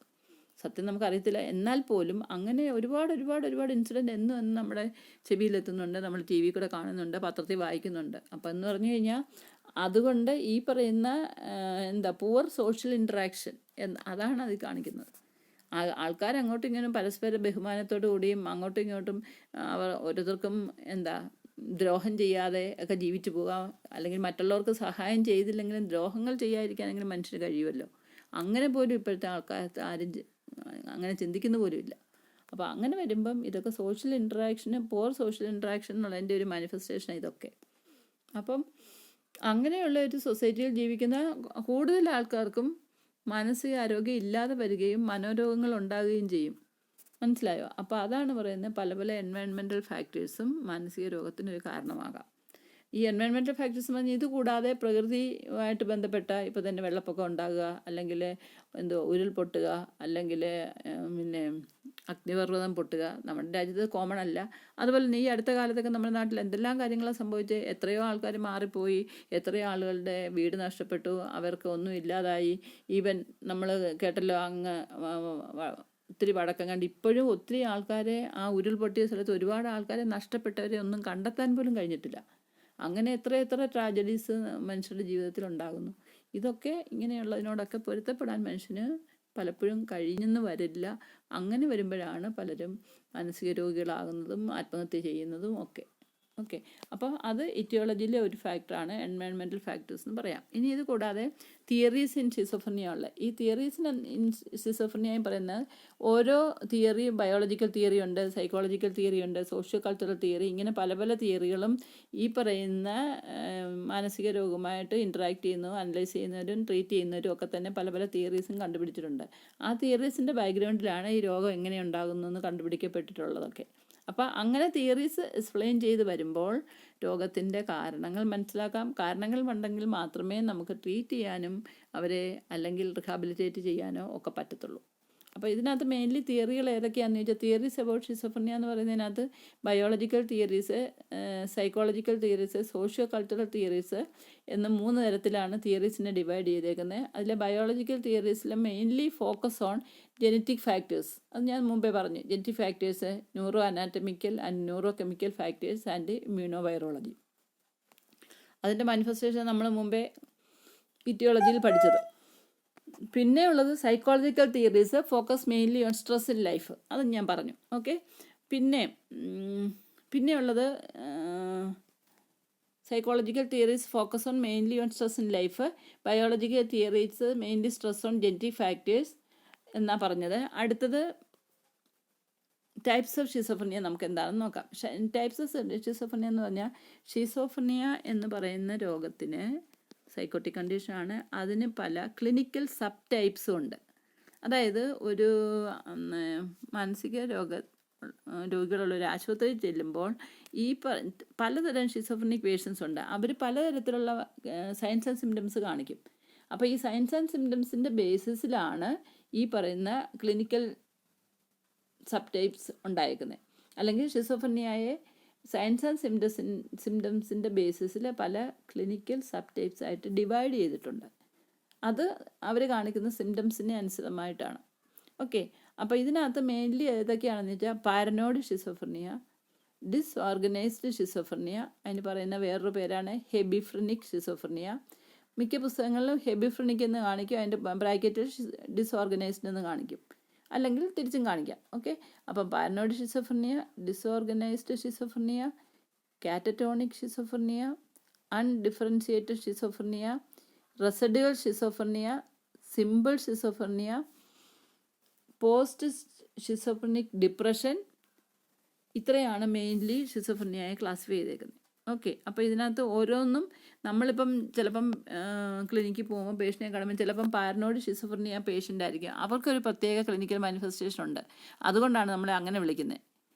Speaker 1: സത്യം നമുക്കറിയത്തില്ല. എന്നാൽ പോലും അങ്ങനെ ഒരുപാട് ഇൻസിഡൻറ്റ് എന്നും നമ്മുടെ ചെവിയിലെത്തുന്നുണ്ട്, നമ്മൾ ടി വി കൂടെ കാണുന്നുണ്ട്, പത്രത്തിൽ വായിക്കുന്നുണ്ട്. അപ്പം എന്ന് പറഞ്ഞു കഴിഞ്ഞാൽ അതുകൊണ്ട് ഈ പറയുന്ന പുവർ സോഷ്യൽ ഇൻട്രാക്ഷൻ അതാണ് അത് കാണിക്കുന്നത്. ആൾക്കാർ അങ്ങോട്ടും ഇങ്ങോട്ടും പരസ്പര ബഹുമാനത്തോടു കൂടിയും അങ്ങോട്ടും ഇങ്ങോട്ടും അവർ ഓരോരുത്തർക്കും ദ്രോഹം ചെയ്യാതെ ഒക്കെ ജീവിച്ചു പോകാം, അല്ലെങ്കിൽ മറ്റുള്ളവർക്ക് സഹായം ചെയ്തില്ലെങ്കിലും ദ്രോഹങ്ങൾ ചെയ്യാതിരിക്കാനെങ്കിലും മനുഷ്യന് കഴിയുമല്ലോ. അങ്ങനെ പോലും ഇപ്പോഴത്തെ ആൾക്കാർക്ക് ആരും അങ്ങനെ ചിന്തിക്കുന്ന പോലും ഇല്ല. അപ്പോൾ അങ്ങനെ വരുമ്പം ഇതൊക്കെ സോഷ്യൽ ഇൻട്രാക്ഷന്, പുവർ സോഷ്യൽ ഇൻട്രാക്ഷൻ എന്നുള്ളതിൻ്റെ ഒരു മാനിഫെസ്റ്റേഷനാണ് ഇതൊക്കെ. അപ്പം അങ്ങനെയുള്ള ഒരു സൊസൈറ്റിയിൽ ജീവിക്കുന്ന കൂടുതൽ ആൾക്കാർക്കും മാനസികാരോഗ്യം ഇല്ലാതെ വരികയും മനോരോഗങ്ങൾ ഉണ്ടാകുകയും ചെയ്യും. മനസ്സിലായോ? അപ്പോൾ അതാണ് പറയുന്നത്, പല എൻവയൺമെൻറ്റൽ ഫാക്ടേഴ്സും മാനസിക രോഗത്തിനൊരു കാരണമാകാം. ഈ എൻവയൺമെൻറ്റൽ ഫാക്ടേഴ്സ് പറഞ്ഞാൽ ഇത് കൂടാതെ പ്രകൃതിയുമായിട്ട് ബന്ധപ്പെട്ട ഇപ്പോൾ തന്നെ വെള്ളപ്പൊക്കം ഉണ്ടാകുക, അല്ലെങ്കിൽ ഉരുൾപൊട്ടുക, അല്ലെങ്കിൽ പിന്നെ അഗ്നിപർവ്വതം പൊട്ടുക, നമ്മുടെ രാജ്യത്ത് കോമൺ അല്ല. അതുപോലെ തന്നെ ഈ അടുത്ത കാലത്തൊക്കെ നമ്മുടെ നാട്ടിൽ എന്തെല്ലാം കാര്യങ്ങളാണ് സംഭവിച്ച്, എത്രയോ ആൾക്കാർ മാറിപ്പോയി, എത്രയോ ആളുകളുടെ വീട് നഷ്ടപ്പെട്ടു, അവർക്ക് ഒന്നും ഇല്ലാതായി. ഈവൻ നമ്മൾ കേട്ടല്ലോ, അങ്ങ് ഒത്തിരി വടക്കം കണ്ട് ഇപ്പോഴും ഒത്തിരി ആൾക്കാരെ ആ ഉരുൾപൊട്ടിയ സ്ഥലത്ത് ഒരുപാട് ആൾക്കാരെ നഷ്ടപ്പെട്ടവരെ ഒന്നും കണ്ടെത്താൻ പോലും കഴിഞ്ഞിട്ടില്ല. അങ്ങനെ എത്ര ട്രാജഡീസ് മനുഷ്യരുടെ ജീവിതത്തിൽ ഉണ്ടാകുന്നു. ഇതൊക്കെ ഇങ്ങനെയുള്ളതിനോടൊക്കെ പൊരുത്തപ്പെടാൻ മനുഷ്യന് പലപ്പോഴും കഴിഞ്ഞെന്ന് വരില്ല. അങ്ങനെ വരുമ്പോഴാണ് പലരും മാനസിക രോഗികളാകുന്നതും ആത്മഹത്യ ചെയ്യുന്നതും ഒക്കെ. ഓക്കെ. അപ്പോൾ അത് ഇറ്റിയോളജിയിലെ ഒരു ഫാക്ടറാണ്, എൻവയൺമെൻറ്റൽ ഫാക്ടേഴ്സ് എന്ന് പറയാം. ഇനി ഇത് കൂടാതെ തിയറീസ് ഇൻ ഷിസോഫ്രനിയ ഉള്ള ഈ തിയറീസ് ഇൻ ഷിസോഫ്രനിയയും പറയുന്നത് ഓരോ തിയറി, ബയോളജിക്കൽ തിയറി ഉണ്ട്, സൈക്കോളജിക്കൽ തിയറി ഉണ്ട്, സോഷ്യോ കൾച്ചറൽ തിയറി, ഇങ്ങനെ പല തിയറികളും ഈ പറയുന്ന മാനസിക രോഗമായിട്ട് ഇൻറ്ററാക്ട് ചെയ്യുന്നതും അനലൈസ് ചെയ്യുന്നവരും ട്രീറ്റ് ചെയ്യുന്നവരും ഒക്കെ തന്നെ പല തിയറീസും കണ്ടുപിടിച്ചിട്ടുണ്ട്. ആ തിയറീസിൻ്റെ ബാക്ക്ഗ്രൗണ്ടിലാണ് ഈ രോഗം എങ്ങനെ ഉണ്ടാകുന്നതെന്ന് കണ്ടുപിടിക്കപ്പെട്ടിട്ടുള്ളതൊക്കെ. അപ്പോൾ അങ്ങനെ തിയറീസ് എക്സ്പ്ലെയിൻ ചെയ്ത് വരുമ്പോൾ രോഗത്തിൻ്റെ കാരണങ്ങൾ മനസ്സിലാക്കാം. കാരണങ്ങൾ ഉണ്ടെങ്കിൽ മാത്രമേ നമുക്ക് ട്രീറ്റ് ചെയ്യാനും അവരെ അല്ലെങ്കിൽ റിഹാബിലിറ്റേറ്റ് ചെയ്യാനോ ഒക്കെ പറ്റത്തുള്ളൂ. അപ്പോൾ ഇതിനകത്ത് മെയിൻലി തിയറികൾ ഏതൊക്കെയാണെന്ന് ചോദിച്ചാൽ, തിയറീസ് അബൌട്ട് ഷിസോഫ്രനിയ എന്ന് പറയുന്നതിനകത്ത് biological theories, psychological theories, socio cultural theories എന്ന 3 തരത്തിലാണ് തിയറീസിനെ ഡിവൈഡ് ചെയ്തേക്കുന്നത്. അതിലെ ബയോളജിക്കൽ തിയറീസിൽ mainly focus on genetic factors. അത് ഞാൻ മുമ്പേ പറഞ്ഞു, genetic factors, neuro anatomical and neuro chemical factors and immunovirology. അതിൻ്റെ മാനിഫെസ്റ്റേഷൻ നമ്മൾ മുമ്പേ ഇറ്റിയോളജിയിൽ പഠിച്ചത്. പിന്നെ ഉള്ളത് psychological theories, focus mainly on stress in life, അത് ഞാൻ പറഞ്ഞു. ഓക്കെ. പിന്നെ ഉള്ളത് psychological theories focus on mainly on stress in life, biological theories mainly stress on genetic factors എന്നാണ് പറഞ്ഞത്. അടുത്തത് ടൈപ്സ് ഓഫ് ഷിസോഫ്രനിയ നമുക്ക് എന്താണെന്ന് നോക്കാം. ടൈപ്സ് ഓഫ് ഷിസോഫ്രനിയ എന്ന് പറഞ്ഞാൽ ഷിസോഫ്രനിയ എന്ന് പറയുന്ന രോഗത്തിന് സൈക്കോട്ടിക് കണ്ടീഷനാണ്. അതിന് പല ക്ലിനിക്കൽ സബ് ടൈപ്സും ഉണ്ട്. അതായത് ഒരു മാനസിക രോഗികളുള്ള ഒരു ആശുപത്രിയിൽ ചെല്ലുമ്പോൾ ഈ പലതരം ഷിസോഫ്രനിക് പേഷ്യൻസ് ഉണ്ട്. അവർ പലതരത്തിലുള്ള സൈൻസ് ആൻഡ് സിംറ്റംസ് കാണിക്കും. അപ്പോൾ ഈ സൈൻസ് ആൻഡ് സിംറ്റംസിൻ്റെ ബേസിസിലാണ് ഈ പറയുന്ന ക്ലിനിക്കൽ സബ് ടൈപ്സ് ഉണ്ടായിരിക്കുന്നത്. അല്ലെങ്കിൽ ഷിസോഫ്രനിയയെ സയൻസ് ആൻഡ് സിംറ്റംസിൻ്റെ ബേസിസിൽ പല ക്ലിനിക്കൽ സബ് ടൈപ്സ് ആയിട്ട് ഡിവൈഡ് ചെയ്തിട്ടുണ്ട്. അത് അവർ കാണിക്കുന്ന സിംറ്റംസിനെ അനുസൃതമായിട്ടാണ്. ഓക്കെ, അപ്പോൾ ഇതിനകത്ത് മെയിൻലി ഏതൊക്കെയാണെന്ന് വെച്ചാൽ പാരനോയിഡ് ഷിസോഫ്രനിയ, ഡിസ്ഓർഗനൈസ്ഡ് ഷിസോഫ്രനിയ, അതിന് പറയുന്ന വേറൊരു പേരാണ് ഹെബിഫ്രനിക് ഷിസോഫ്രനിയ. മിക്ക പുസ്തകങ്ങളിലും ഹെബിഫ്രനിക് എന്ന് കാണിക്കും, അതിൻ്റെ ബ്രാക്കറ്റിൽ ഡിസ്ഓർഗനൈസ്ഡ് എന്ന് കാണിക്കും, അല്ലെങ്കിൽ തിരിച്ചും കാണിക്കാം. ഓക്കെ, അപ്പം paranoid schizophrenia, disorganised schizophrenia, catatonic schizophrenia, undifferentiated schizophrenia, residual schizophrenia, simple schizophrenia, post schizophrenic depression. ഇത്രയാണ് മെയിൻലി ഷിസോഫ്രനിയയെ ക്ലാസിഫൈ ചെയ്തേക്കുന്നത്. ഓക്കെ, അപ്പോൾ ഇതിനകത്ത് ഓരോന്നും നമ്മളിപ്പം ചിലപ്പം ക്ലിനിക്കിൽ പോകുമ്പോൾ പേഷ്യൻറ്റിനെ കാണുമ്പോൾ ചിലപ്പം പാരനോയിഡ് ഷിസോഫ്രനിയ പേഷ്യൻ്റ് ആയിരിക്കും. അവർക്കൊരു പ്രത്യേക ക്ലിനിക്കൽ മാനിഫെസ്റ്റേഷൻ ഉണ്ട്. അതുകൊണ്ടാണ് നമ്മളെ അങ്ങനെ വിളിക്കുന്നത്.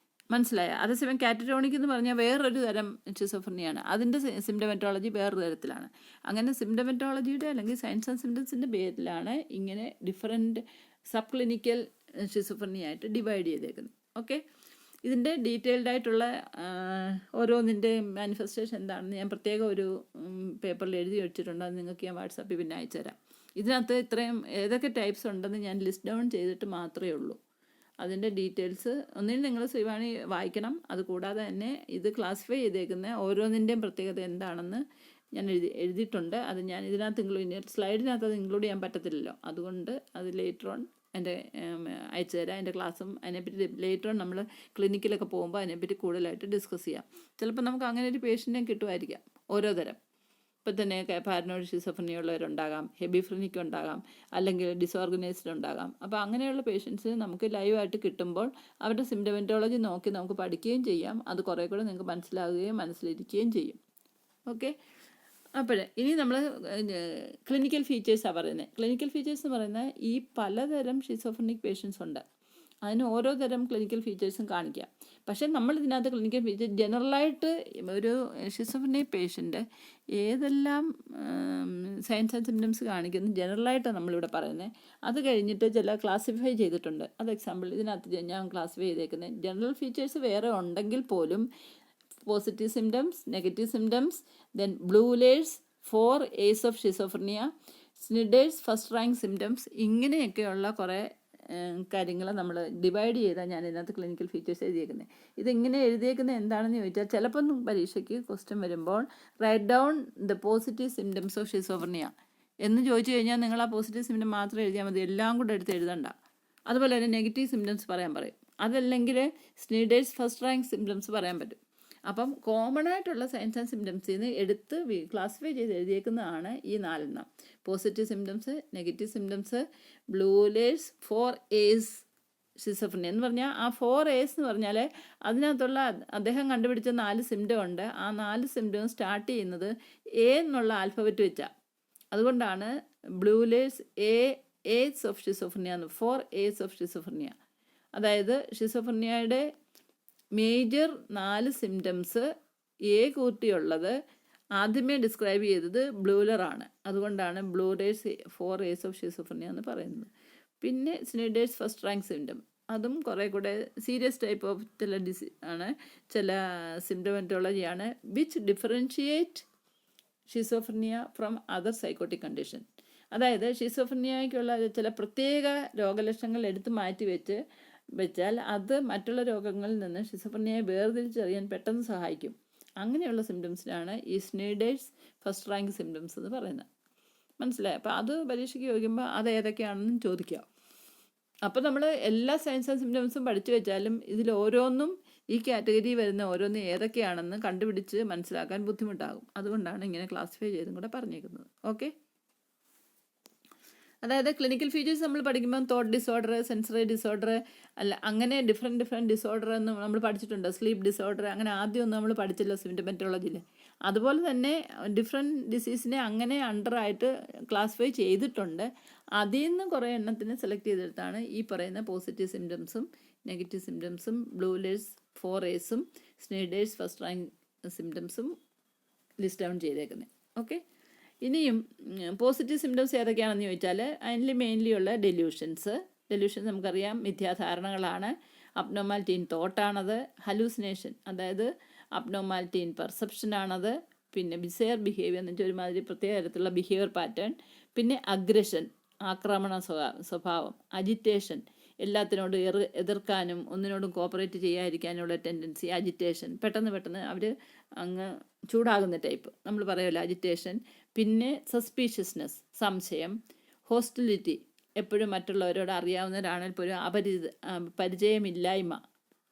Speaker 1: മനസ്സിലായോ? അതേസമയം കാറ്ററ്റോണിക് എന്ന് പറഞ്ഞാൽ വേറൊരു തരം ഷിസോഫ്രനിയാണ്. അതിൻ്റെ സിംറ്റമെറ്റോളജി വേറൊരു തരത്തിലാണ്. അങ്ങനെ സിംറ്റമെറ്റോളജിയുടെ അല്ലെങ്കിൽ സയൻസ് ആൻഡ് സിംറ്റംസിൻ്റെ പേരിലാണ് ഇങ്ങനെ ഡിഫറെൻറ്റ് സബ് ക്ലിനിക്കൽ ഷിസോഫ്രനിയായിട്ട് ഡിവൈഡ് ചെയ്തേക്കുന്നത്. ഓക്കെ, ഇതിൻ്റെ ഡീറ്റെയിൽഡ് ആയിട്ടുള്ള ഓരോന്നിൻ്റെ മാനിഫെസ്റ്റേഷൻ എന്താണെന്ന് ഞാൻ പ്രത്യേക ഒരു പേപ്പറിൽ എഴുതി വെച്ചിട്ടുണ്ട്. അത് നിങ്ങൾക്ക് ഞാൻ വാട്സാപ്പിൽ പിന്നെ അയച്ചു തരാം. ഇതിനകത്ത് ഇത്രയും ഏതൊക്കെ ടൈപ്സ് ഉണ്ടെന്ന് ഞാൻ ലിസ്റ്റ് ഡൗൺ ചെയ്തിട്ട് മാത്രമേ ഉള്ളൂ. അതിൻ്റെ ഡീറ്റെയിൽസ് ഒന്നിനും നിങ്ങൾ ശ്രീവാണി വായിക്കണം. അതുകൂടാതെ തന്നെ ഇത് ക്ലാസിഫൈ ചെയ്തേക്കുന്ന ഓരോന്നിൻ്റെയും പ്രത്യേകത എന്താണെന്ന് ഞാൻ എഴുതിയിട്ടുണ്ട്. അത് ഞാൻ ഇതിനകത്ത് സ്ലൈഡിനകത്ത് അത് ഇൻക്ലൂഡ് ചെയ്യാൻ പറ്റത്തില്ലല്ലോ. അതുകൊണ്ട് അത് ലേറ്റർ ഓൺ എൻ്റെ അയച്ചു തരാം. എൻ്റെ ക്ലാസ്സും അതിനെപ്പറ്റി ലേറ്റർ ഓൺ നമ്മൾ ക്ലിനിക്കിലൊക്കെ പോകുമ്പോൾ അതിനെപ്പറ്റി കൂടുതലായിട്ട് ഡിസ്കസ് ചെയ്യാം. ചിലപ്പോൾ നമുക്ക് അങ്ങനെ ഒരു പേഷ്യൻറ്റിനെ കിട്ടുമായിരിക്കാം. ഓരോ തരം ഇപ്പം തന്നെ പാരനോയിഡ് ഷിസോഫ്രനിയ ഉള്ളവരുണ്ടാകാം, ഹെബിഫ്രനിക് ഉണ്ടാകാം, അല്ലെങ്കിൽ ഡിസോർഗനൈസ്ഡ് ഉണ്ടാകാം. അപ്പോൾ അങ്ങനെയുള്ള പേഷ്യൻസ് നമുക്ക് ലൈവായിട്ട് കിട്ടുമ്പോൾ അവരുടെ സിംറ്റമെറ്റോളജി നോക്കി നമുക്ക് പഠിക്കുകയും ചെയ്യാം. അത് കുറേ കൂടെ നിങ്ങൾക്ക് മനസ്സിലാവുകയും മനസ്സിലിരിക്കുകയും ചെയ്യും. ഓക്കെ, അപ്പോൾ ഇനി നമ്മൾ ക്ലിനിക്കൽ ഫീച്ചേഴ്സാണ് പറയുന്നത്. ക്ലിനിക്കൽ ഫീച്ചേഴ്സ് എന്ന് പറയുന്നത് ഈ പലതരം ഷിസോഫ്രനിക് പേഷ്യൻസ് ഉണ്ട്. അതിന് ഓരോ തരം ക്ലിനിക്കൽ ഫീച്ചേഴ്സും കാണിക്കാം. പക്ഷേ നമ്മൾ ഇതിനകത്ത് ക്ലിനിക്കൽ ഫീച്ചേഴ്സ് ജനറലായിട്ട് ഒരു ഷിസോഫ്രനിക് പേഷ്യൻ്റ് ഏതെല്ലാം സയൻസ് ആൻഡ് സിംറ്റംസ് കാണിക്കുന്നു ജനറലായിട്ടാണ് നമ്മളിവിടെ പറയുന്നത്. അത് കഴിഞ്ഞിട്ട് ചില ക്ലാസിഫൈ ചെയ്തിട്ടുണ്ട്. അത് എക്സാമ്പിൾ ഇതിനകത്ത് ഞാൻ ക്ലാസിഫൈ ചെയ്തേക്കുന്നത് ജനറൽ ഫീച്ചേഴ്സ് വേറെ ഉണ്ടെങ്കിൽ പോലും positive symptoms, negative symptoms, then Bleuler's, 4 A's of schizophrenia, Schneider's first rank symptoms, ഇങ്ങനെയൊക്കെയുള്ള കുറേ കാര്യങ്ങൾ നമ്മൾ ഡിവൈഡ് ചെയ്താൽ ഞാൻ ഇതിനകത്ത് ക്ലിനിക്കൽ ഫീച്ചേഴ്സ് എഴുതിയേക്കുന്നത്. ഇതിങ്ങനെ എഴുതിയേക്കുന്നത് എന്താണെന്ന് ചോദിച്ചാൽ ചിലപ്പോൾ പരീക്ഷയ്ക്ക് ക്വസ്റ്റ്യൻ വരുമ്പോൾ write down the positive symptoms of schizophrenia എന്ന് ചോദിച്ചു കഴിഞ്ഞാൽ നിങ്ങൾ ആ പോസിറ്റീവ് സിംറ്റം മാത്രം എഴുതിയാൽ മതി, എല്ലാം കൂടെ എടുത്ത് എഴുതണ്ട. അതുപോലെ തന്നെ നെഗറ്റീവ് സിംറ്റംസ് പറയും. അതല്ലെങ്കിൽ സ്നിഡേഴ്സ് ഫസ്റ്റ് റാങ്ക് സിംറ്റംസ് പറയാൻ പറ്റും. അപ്പം കോമൺ ആയിട്ടുള്ള സയൻസ് ആൻഡ് സിംറ്റംസിൽ നിന്ന് എടുത്ത് ക്ലാസിഫൈ ചെയ്ത് എഴുതിയേക്കുന്നതാണ് ഈ 4 positive symptoms, negative symptoms, Bleuler's, 4 A's schizophrenia എന്ന് പറഞ്ഞാൽ ആ 4 A's എന്ന് പറഞ്ഞാൽ അതിനകത്തുള്ള അദ്ദേഹം കണ്ടുപിടിച്ച 4 സിംറ്റം ഉണ്ട്. ആ 4 സിംറ്റം സ്റ്റാർട്ട് ചെയ്യുന്നത് A എന്നുള്ള ആൽഫബറ്റ് വെച്ചാൽ. അതുകൊണ്ടാണ് ബ്ലൂ ലേഴ്സ് A's ഓഫ് ഷിസോഫ്രനിയ എന്ന്, 4 A's ഓഫ് ഷിസോഫ്രനിയ. അതായത് ഷിസോഫ്രനിയയുടെ മേജർ 4 സിംറ്റംസ് എ കൂട്ടിയുള്ളത് ആദ്യമേ ഡിസ്ക്രൈബ് ചെയ്തത് ബ്ലൂലറാണ്. അതുകൊണ്ടാണ് ബ്ലൂ ലേഴ്സ് 4 A's ഓഫ് ഷിസോഫ്രനിയ എന്ന് പറയുന്നത്. പിന്നെ സ്നിഡേഴ്സ് ഫസ്റ്റ് റാങ്ക് സിംറ്റം, അതും കുറേ കൂടെ സീരിയസ് ടൈപ്പ് ഓഫ് ചില ആണ്, ചില സിംറ്റമെറ്റോളജിയാണ് which differentiate schizophrenia from other psychotic condition. അതായത് ഷിസോഫ്രനിയയ്ക്കുള്ള ചില പ്രത്യേക രോഗലക്ഷണങ്ങൾ എടുത്തു മാറ്റി വെച്ചാൽ അത് മറ്റുള്ള രോഗങ്ങളിൽ നിന്ന് ഷിസോഫ്രനിയയെ വേർതിരിച്ചറിയാൻ പെട്ടെന്ന് സഹായിക്കും. അങ്ങനെയുള്ള സിംറ്റംസിനാണ് ഈ സ്നിഡേഴ്സ് ഫസ്റ്റ് റാങ്ക് സിംറ്റംസ് എന്ന് പറയുന്നത്. മനസ്സിലായി? അപ്പോൾ അത് പരീക്ഷയ്ക്ക് ചോദിക്കുമ്പോൾ അത് ഏതൊക്കെയാണെന്നും ചോദിക്കാം. അപ്പോൾ നമ്മൾ എല്ലാ സയൻസ് ആൻഡ് സിംറ്റംസും പഠിച്ചു വെച്ചാലും ഇതിൽ ഓരോന്നും ഈ കാറ്റഗറി വരുന്ന ഓരോന്നും ഏതൊക്കെയാണെന്ന് കണ്ടുപിടിച്ച് മനസ്സിലാക്കാൻ ബുദ്ധിമുട്ടാകും. അതുകൊണ്ടാണ് ഇങ്ങനെ ക്ലാസിഫൈ ചെയ്തും കൂടെ പറഞ്ഞേക്കുന്നത്. ഓക്കെ, അതായത് ക്ലിനിക്കൽ ഫീച്ചേഴ്സ് നമ്മൾ പഠിക്കുമ്പോൾ തോട്ട് ഡിസോർഡർ, സെൻസറി ഡിസോർഡർ, അല്ല അങ്ങനെ ഡിഫറെൻറ്റ് ഡിസോർഡർ എന്ന് നമ്മൾ പഠിച്ചിട്ടുണ്ട്. സ്ലീപ്പ് ഡിസോർഡർ അങ്ങനെ ആദ്യമൊന്നും നമ്മൾ പഠിച്ചല്ലോ സിംറ്റമെറ്റോളജിയിൽ. അതുപോലെ തന്നെ ഡിഫറെൻറ്റ് ഡിസീസിനെ അങ്ങനെ അണ്ടറായിട്ട് ക്ലാസിഫൈ ചെയ്തിട്ടുണ്ട്. അതിൽ നിന്ന് കുറേ എണ്ണത്തിന് സെലക്ട് ചെയ്തെടുത്താണ് ഈ പറയുന്ന പോസിറ്റീവ് സിംറ്റംസും നെഗറ്റീവ് സിംറ്റംസും Bleuler's 4A's Schneider's first rank സിംറ്റംസും ലിസ്റ്റ് ഡൗൺ ചെയ്തേക്കുന്നത്. ഓക്കെ, ഇനിയും പോസിറ്റീവ് സിംറ്റംസ് ഏതൊക്കെയാണെന്ന് ചോദിച്ചാൽ അതിൽ മെയിൻലി ഉള്ള ഡെല്യൂഷൻസ് നമുക്കറിയാം മിഥ്യാധാരണകളാണ്. അബ്നോർമാലിറ്റി ഇൻ തോട്ടാണത്. ഹലൂസിനേഷൻ അതായത് അബ്നോർമാലിറ്റി ഇൻ പെർസെപ്ഷനാണത്. പിന്നെ ബിസെയർ ബിഹേവിയർ എന്ന് വെച്ചാൽ ഒരുമാതിരി പ്രത്യേക തരത്തിലുള്ള ബിഹേവിയർ പാറ്റേൺ. പിന്നെ അഗ്രഷൻ ആക്രമണ സ്വഭാവം. അജിറ്റേഷൻ എല്ലാത്തിനോടും എതിർക്കാനും ഒന്നിനോടും കോപ്പറേറ്റ് ചെയ്യാതിരിക്കാനുള്ള ടെൻഡൻസി. അജിറ്റേഷൻ പെട്ടെന്ന് അവർ അങ്ങ് ചൂടാകുന്ന ടൈപ്പ് നമ്മൾ പറയുമല്ലോ അജിറ്റേഷൻ. പിന്നെ സസ്പീഷ്യസ്നെസ് സംശയം. ഹോസ്റ്റിലിറ്റി എപ്പോഴും മറ്റുള്ളവരോട് അറിയാവുന്നവരാണെങ്കിൽ പോലും പരിചയമില്ലായ്മ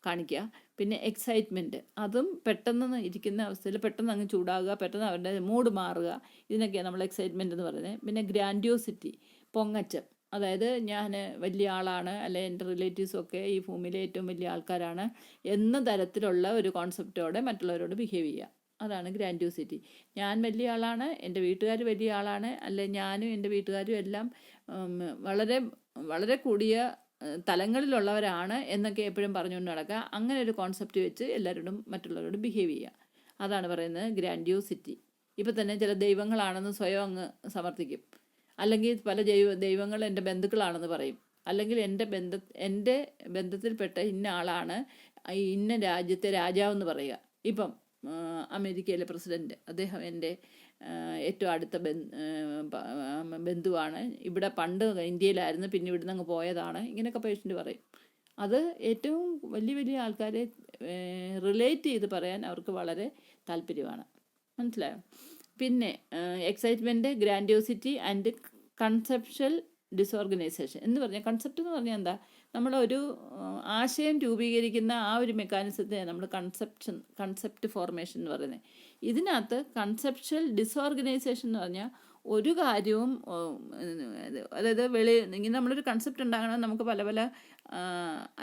Speaker 1: കാണിക്കുക. പിന്നെ എക്സൈറ്റ്മെൻറ്റ് അതും പെട്ടെന്ന് ഇരിക്കുന്ന അവസ്ഥയിൽ പെട്ടെന്ന് അങ്ങ് ചൂടാകുക, പെട്ടെന്ന് അവരുടെ മൂഡ് മാറുക. ഇതിനൊക്കെയാണ് നമ്മൾ എക്സൈറ്റ്മെൻറ്റ് എന്ന് പറയുന്നത്. പിന്നെ ഗ്രാൻഡ്യോസിറ്റി പൊങ്ങച്ചം അതായത് ഞാൻ വലിയ ആളാണ്, അല്ലെ എൻ്റെ റിലേറ്റീവ്സൊക്കെ ഈ ഭൂമിയിലെ ഏറ്റവും വലിയ ആൾക്കാരാണ് എന്ന തരത്തിലുള്ള ഒരു കോൺസെപ്റ്റോടെ മറ്റുള്ളവരോട് ബിഹേവ് ചെയ്യുക. അതാണ് ഗ്രാൻഡ്യൂസിറ്റി. ഞാൻ വലിയ ആളാണ്, എൻ്റെ വീട്ടുകാർ വലിയ ആളാണ്, അല്ലെ ഞാനും എൻ്റെ വീട്ടുകാരും എല്ലാം വളരെ വളരെ കൂടിയ തലങ്ങളിലുള്ളവരാണ് എന്നൊക്കെ എപ്പോഴും പറഞ്ഞുകൊണ്ട് നടക്കുക. അങ്ങനെ ഒരു കോൺസെപ്റ്റ് വെച്ച് എല്ലാവരോടും മറ്റുള്ളവരോട് ബിഹേവ് ചെയ്യുക. അതാണ് പറയുന്നത് ഗ്രാൻഡ്യൂസിറ്റി. ഇപ്പം തന്നെ ചില ദൈവങ്ങളാണെന്ന് സ്വയം അങ്ങ് സമർത്ഥിക്കും. അല്ലെങ്കിൽ പല ദൈവങ്ങൾ എൻ്റെ ബന്ധുക്കളാണെന്ന് പറയും. അല്ലെങ്കിൽ എൻ്റെ ബന്ധത്തിൽപ്പെട്ട ഇന്ന ആളാണ് ഇന്ന രാജ്യത്തെ രാജാവെന്ന് പറയുക. ഇപ്പം അമേരിക്കയിലെ പ്രസിഡൻറ്റ് അദ്ദേഹം എൻ്റെ ഏറ്റവും അടുത്ത ബന്ധുവാണ്, ഇവിടെ പണ്ട് ഇന്ത്യയിലായിരുന്നു, പിന്നെ ഇവിടുന്ന് അങ്ങ് പോയതാണ്, ഇങ്ങനെയൊക്കെ പേഷ്യൻ്റ് പറയും. അത് ഏറ്റവും വലിയ ആൾക്കാരെ റിലേറ്റ് ചെയ്ത് പറയാൻ അവർക്ക് വളരെ താല്പര്യമാണ്. മനസ്സിലായോ? പിന്നെ എക്സൈറ്റ്മെൻറ്റ്, ഗ്രാൻഡ്യോസിറ്റി ആൻഡ് കൺസെപ്ച്വൽ ഡിസോർഗനൈസേഷൻ എന്ന് പറഞ്ഞാൽ കൺസെപ്റ്റ് എന്ന് പറഞ്ഞാൽ എന്താ, നമ്മളൊരു ആശയം രൂപീകരിക്കുന്ന ആ ഒരു മെക്കാനിസത്തെ നമ്മൾ കൺസെപ്റ്റ് ഫോർമേഷൻ എന്ന് പറയുന്നത്. ഇതിനകത്ത് കൺസെപ്ച്വൽ ഡിസോർഗനൈസേഷൻ എന്ന് പറഞ്ഞാൽ ഒരു കാര്യവും അതായത് ഇങ്ങനെ നമ്മളൊരു കൺസെപ്റ്റ് ഉണ്ടാകണം, നമുക്ക് പല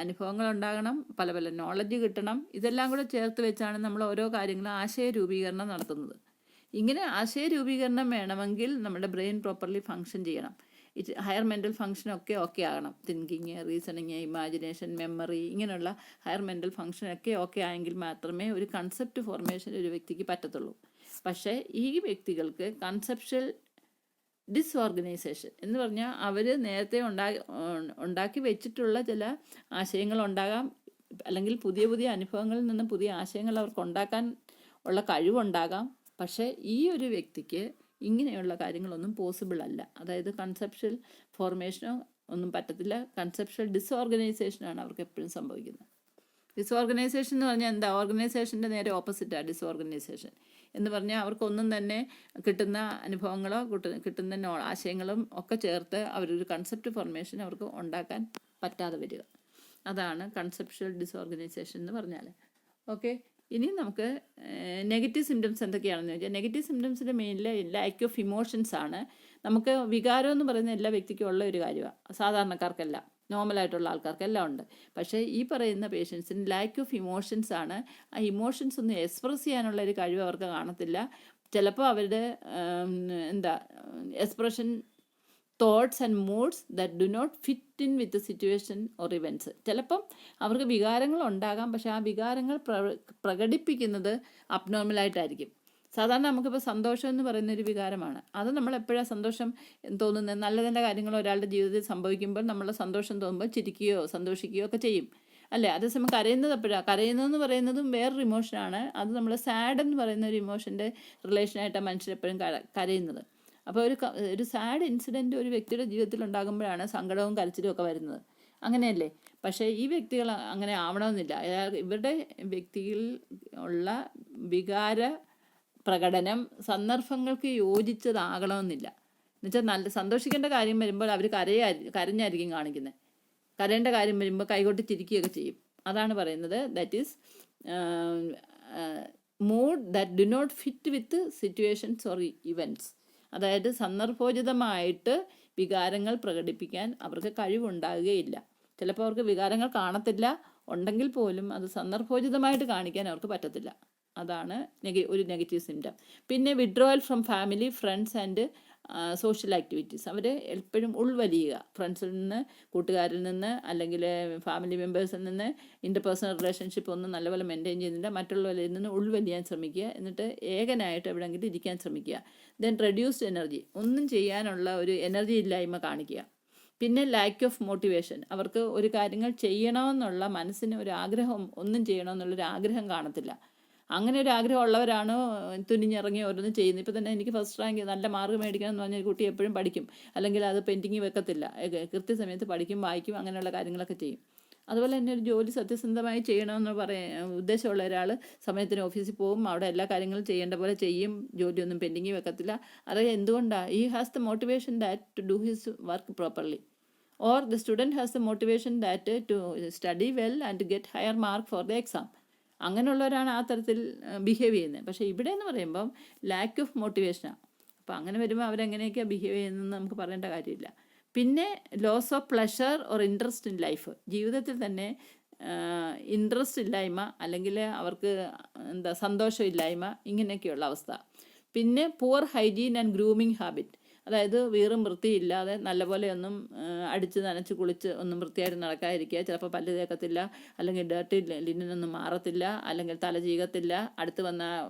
Speaker 1: അനുഭവങ്ങൾ ഉണ്ടാകണം, പല നോളജ് കിട്ടണം. ഇതെല്ലാം കൂടെ ചേർത്ത് വെച്ചാണ് നമ്മൾ ഓരോ കാര്യങ്ങളും ആശയ രൂപീകരണം നടത്തുന്നത്. ഇങ്ങനെ ആശയ രൂപീകരണം വേണമെങ്കിൽ നമ്മുടെ ബ്രെയിൻ പ്രോപ്പർലി ഫങ്ഷൻ ചെയ്യണം. ഹയർ മെൻ്റൽ ഫങ്ഷനൊക്കെ ആകണം. തിങ്കിങ്, റീസണിങ്, ഇമാജിനേഷൻ, മെമ്മറി, ഇങ്ങനെയുള്ള ഹയർ മെൻ്റൽ ഫങ്ഷനൊക്കെ ആയെങ്കിൽ മാത്രമേ ഒരു കൺസെപ്റ്റ് ഫോർമേഷൻ ഒരു വ്യക്തിക്ക് പറ്റത്തുള്ളൂ. പക്ഷേ ഈ വ്യക്തികൾക്ക് കൺസെപ്ച്വൽ ഡിസോർഗനൈസേഷൻ എന്ന് പറഞ്ഞാൽ അവർ നേരത്തെ ഉണ്ടാക്കി വെച്ചിട്ടുള്ള ചില ആശയങ്ങളുണ്ടാകാം, അല്ലെങ്കിൽ പുതിയ അനുഭവങ്ങളിൽ നിന്ന് പുതിയ ആശയങ്ങൾ അവർക്ക് ഉണ്ടാക്കാൻ ഉള്ള കഴിവുണ്ടാകാം. പക്ഷേ ഈ ഒരു വ്യക്തിക്ക് ഇങ്ങനെയുള്ള കാര്യങ്ങളൊന്നും പോസിബിൾ അല്ല. അതായത് കൺസെപ്ച്വൽ ഫോർമേഷനോ ഒന്നും പറ്റത്തില്ല. കൺസെപ്ച്വൽ ഡിസോർഗനൈസേഷനാണ് അവർക്ക് എപ്പോഴും സംഭവിക്കുന്നത്. ഡിസോർഗനൈസേഷൻ എന്ന് പറഞ്ഞാൽ എന്താ? ഓർഗനൈസേഷൻ്റെ നേരെ ഓപ്പോസിറ്റാണ് ഡിസോർഗനൈസേഷൻ എന്ന് പറഞ്ഞാൽ അവർക്കൊന്നും തന്നെ കിട്ടുന്ന അനുഭവങ്ങളോ കിട്ടുന്ന ആശയങ്ങളും ഒക്കെ ചേർത്ത് അവരൊരു കൺസെപ്റ്റ് ഫോർമേഷൻ അവർക്ക് ഉണ്ടാക്കാൻ പറ്റാതെ വരിക. അതാണ് കൺസെപ്ച്വൽ ഡിസോർഗനൈസേഷൻ എന്ന് പറഞ്ഞാൽ. ഓക്കെ, ഇനി നമുക്ക് നെഗറ്റീവ് സിംറ്റംസ് എന്തൊക്കെയാണെന്ന് ചോദിച്ചാൽ, നെഗറ്റീവ് സിംറ്റംസിൻ്റെ മെയിനിൽ ലാക്ക് ഓഫ് ഇമോഷൻസ് ആണ്. നമുക്ക് വികാരം എന്ന് പറയുന്ന എല്ലാ വ്യക്തിക്കും ഉള്ള ഒരു കാര്യമാണ്, സാധാരണക്കാർക്കല്ല, നോർമലായിട്ടുള്ള ആൾക്കാർക്കെല്ലാം ഉണ്ട്. പക്ഷേ ഈ പറയുന്ന പേഷ്യൻസിന് ലാക്ക് ഓഫ് ഇമോഷൻസ് ആണ്. ആ ഇമോഷൻസ് ഒന്നും എക്സ്പ്രസ് ചെയ്യാനുള്ള ഒരു കഴിവ് അവർക്ക് കാണത്തില്ല. ചിലപ്പോൾ അവരുടെ expression thoughts and moods that do not fit in with situation or events. ചിലപ്പം അവർക്ക് വികാരങ്ങൾ ഉണ്ടാകാം, പക്ഷേ ആ വികാരങ്ങൾ പ്രകടിപ്പിക്കുന്നത് അബ്നോർമലായിട്ടായിരിക്കും. സാധാരണ നമുക്കിപ്പോൾ സന്തോഷം എന്ന് പറയുന്നൊരു വികാരമാണ്. അത് നമ്മൾ എപ്പോഴാണ് സന്തോഷം തോന്നുന്നത്? നല്ല കാര്യങ്ങൾ ഒരാളുടെ ജീവിതത്തിൽ സംഭവിക്കുമ്പോൾ നമ്മൾ സന്തോഷം തോന്നുമ്പോൾ ചിരിക്കുകയോ സന്തോഷിക്കുകയോ ഒക്കെ ചെയ്യും, അല്ലേ? അതേസമയം കരയുന്നത് എപ്പോഴാണ്? കരയുന്നതെന്ന് പറയുന്നതും വേറൊരു ഇമോഷനാണ്. അത് നമ്മൾ സാഡ് എന്ന് പറയുന്ന ഒരു ഇമോഷൻ്റെ റിലേഷനായിട്ടാണ് മനുഷ്യർ എപ്പോഴും കരയുന്നത്. അപ്പോൾ ഒരു സാഡ് ഇൻസിഡൻറ്റ് ഒരു വ്യക്തിയുടെ ജീവിതത്തിൽ ഉണ്ടാകുമ്പോഴാണ് സങ്കടവും കരച്ചിലും ഒക്കെ വരുന്നത്, അങ്ങനെയല്ലേ? പക്ഷേ ഈ വ്യക്തികൾ അങ്ങനെ ആവണമെന്നില്ല. ഇവരുടെ വ്യക്തികളിൽ ഉള്ള വികാര പ്രകടനം സന്ദർഭങ്ങൾക്ക് യോജിച്ചതാകണമെന്നില്ല. എന്നുവെച്ചാൽ സന്തോഷിക്കേണ്ട കാര്യം വരുമ്പോൾ അവർ കരഞ്ഞായിരിക്കും കാണിക്കുന്നത്. കരയേണ്ട കാര്യം വരുമ്പോൾ കൈകൊട്ടി ചിരിക്കുകയൊക്കെ ചെയ്യും. അതാണ് പറയുന്നത് that is mood that do not fit with situations or events. അതായത് സന്ദർഭോചിതമായിട്ട് വികാരങ്ങൾ പ്രകടിപ്പിക്കാൻ അവർക്ക് കഴിവുണ്ടാകുകയില്ല. ചിലപ്പോൾ അവർക്ക് വികാരങ്ങൾ കാണത്തില്ല, ഉണ്ടെങ്കിൽ പോലും അത് സന്ദർഭോചിതമായിട്ട് കാണിക്കാൻ അവർക്ക് പറ്റത്തില്ല. അതാണ് ഒരു നെഗറ്റീവ് സിംറ്റം. പിന്നെ withdrawal from family, friends and social activities. അവർ എപ്പോഴും ഉൾവലിയുക, ഫ്രണ്ട്സിൽ നിന്ന്, കൂട്ടുകാരിൽ നിന്ന്, അല്ലെങ്കിൽ ഫാമിലി മെമ്പേഴ്സിൽ നിന്ന് ഇൻ്റർപേഴ്സണൽ റിലേഷൻഷിപ്പ് ഒന്നും നല്ലപോലെ മെയിൻറ്റെയിൻ ചെയ്യുന്നില്ല, മറ്റുള്ളവരിൽ നിന്ന് ഉൾവലിയാൻ ശ്രമിക്കുക, എന്നിട്ട് ഏകനായിട്ട് എവിടെയെങ്കിലും ഇരിക്കാൻ ശ്രമിക്കുക. ദെൻ റെഡ്യൂസ്ഡ് എനർജി, ഒന്നും ചെയ്യാനുള്ള ഒരു എനർജി ഇല്ലായ്മ കാണിക്കുക. പിന്നെ ലാക്ക് ഓഫ് മോട്ടിവേഷൻ, അവർക്ക് ഒരു കാര്യങ്ങൾ ചെയ്യണമെന്നുള്ള മനസ്സിന് ഒരു ആഗ്രഹം, ഒന്നും ചെയ്യണമെന്നുള്ളൊരു ആഗ്രഹം കാണത്തില്ല. അങ്ങനെ ഒരു ആഗ്രഹം ഉള്ളവരാണ് തുനിഞ്ഞിറങ്ങി ഓരോന്ന് ചെയ്യുന്നത്. ഇപ്പോൾ തന്നെ എനിക്ക് ഫസ്റ്റ് റാങ്ക് നല്ല മാർക്ക് മേടിക്കണം എന്ന് പറഞ്ഞാൽ കുട്ടി എപ്പോഴും പഠിക്കും, അല്ലെങ്കിൽ അത് പെൻഡിങ് വെക്കത്തില്ല, കൃത്യസമയത്ത് പഠിക്കും, വായിക്കും, അങ്ങനെയുള്ള കാര്യങ്ങളൊക്കെ ചെയ്യും. അതുപോലെ തന്നെ ഒരു ജോലി സത്യസന്ധമായി ചെയ്യണമെന്ന് ഉദ്ദേശമുള്ള ഒരാൾ സമയത്തിന് ഓഫീസിൽ പോകും, അവിടെ എല്ലാ കാര്യങ്ങളും ചെയ്യേണ്ട പോലെ ചെയ്യും, ജോലിയൊന്നും പെൻഡിങ് വെക്കത്തില്ല. അറിയാം എന്തുകൊണ്ടാണ്? He has the motivation that to do his work properly, or the student has the motivation that to study well and get higher mark for the exam. അങ്ങനെയുള്ളവരാണ് ആ തരത്തിൽ ബിഹേവ് ചെയ്യുന്നത്. പക്ഷേ ഇവിടെ എന്ന് പറയുമ്പം ലാക്ക് ഓഫ് മോട്ടിവേഷനാണ്. അപ്പോൾ അങ്ങനെ വരുമ്പോൾ അവരെങ്ങനെയൊക്കെയാണ് ബിഹേവ് ചെയ്യുന്നതെന്ന് നമുക്ക് പറയേണ്ട കാര്യമില്ല. പിന്നെ loss of pleasure or interest in life, ജീവിതത്തിൽ തന്നെ ഇൻട്രസ്റ്റ് ഇല്ലായ്മ, അല്ലെങ്കിൽ അവർക്ക് സന്തോഷമില്ലായ്മ, ഇങ്ങനെയൊക്കെയുള്ള അവസ്ഥ. പിന്നെ poor hygiene and grooming habit, അതായത് വീറും വൃത്തിയില്ലാതെ നല്ലപോലെ ഒന്നും അടിച്ച് നനച്ച് കുളിച്ച് ഒന്നും വൃത്തിയായിട്ട് നടക്കാതിരിക്കുക. ചിലപ്പോൾ പല്ല് തേക്കത്തില്ല, അല്ലെങ്കിൽ ഡേർട്ടി ലിനനൊന്നും മാറത്തില്ല, അല്ലെങ്കിൽ തല ചീകത്തില്ല, അടുത്ത് വന്ന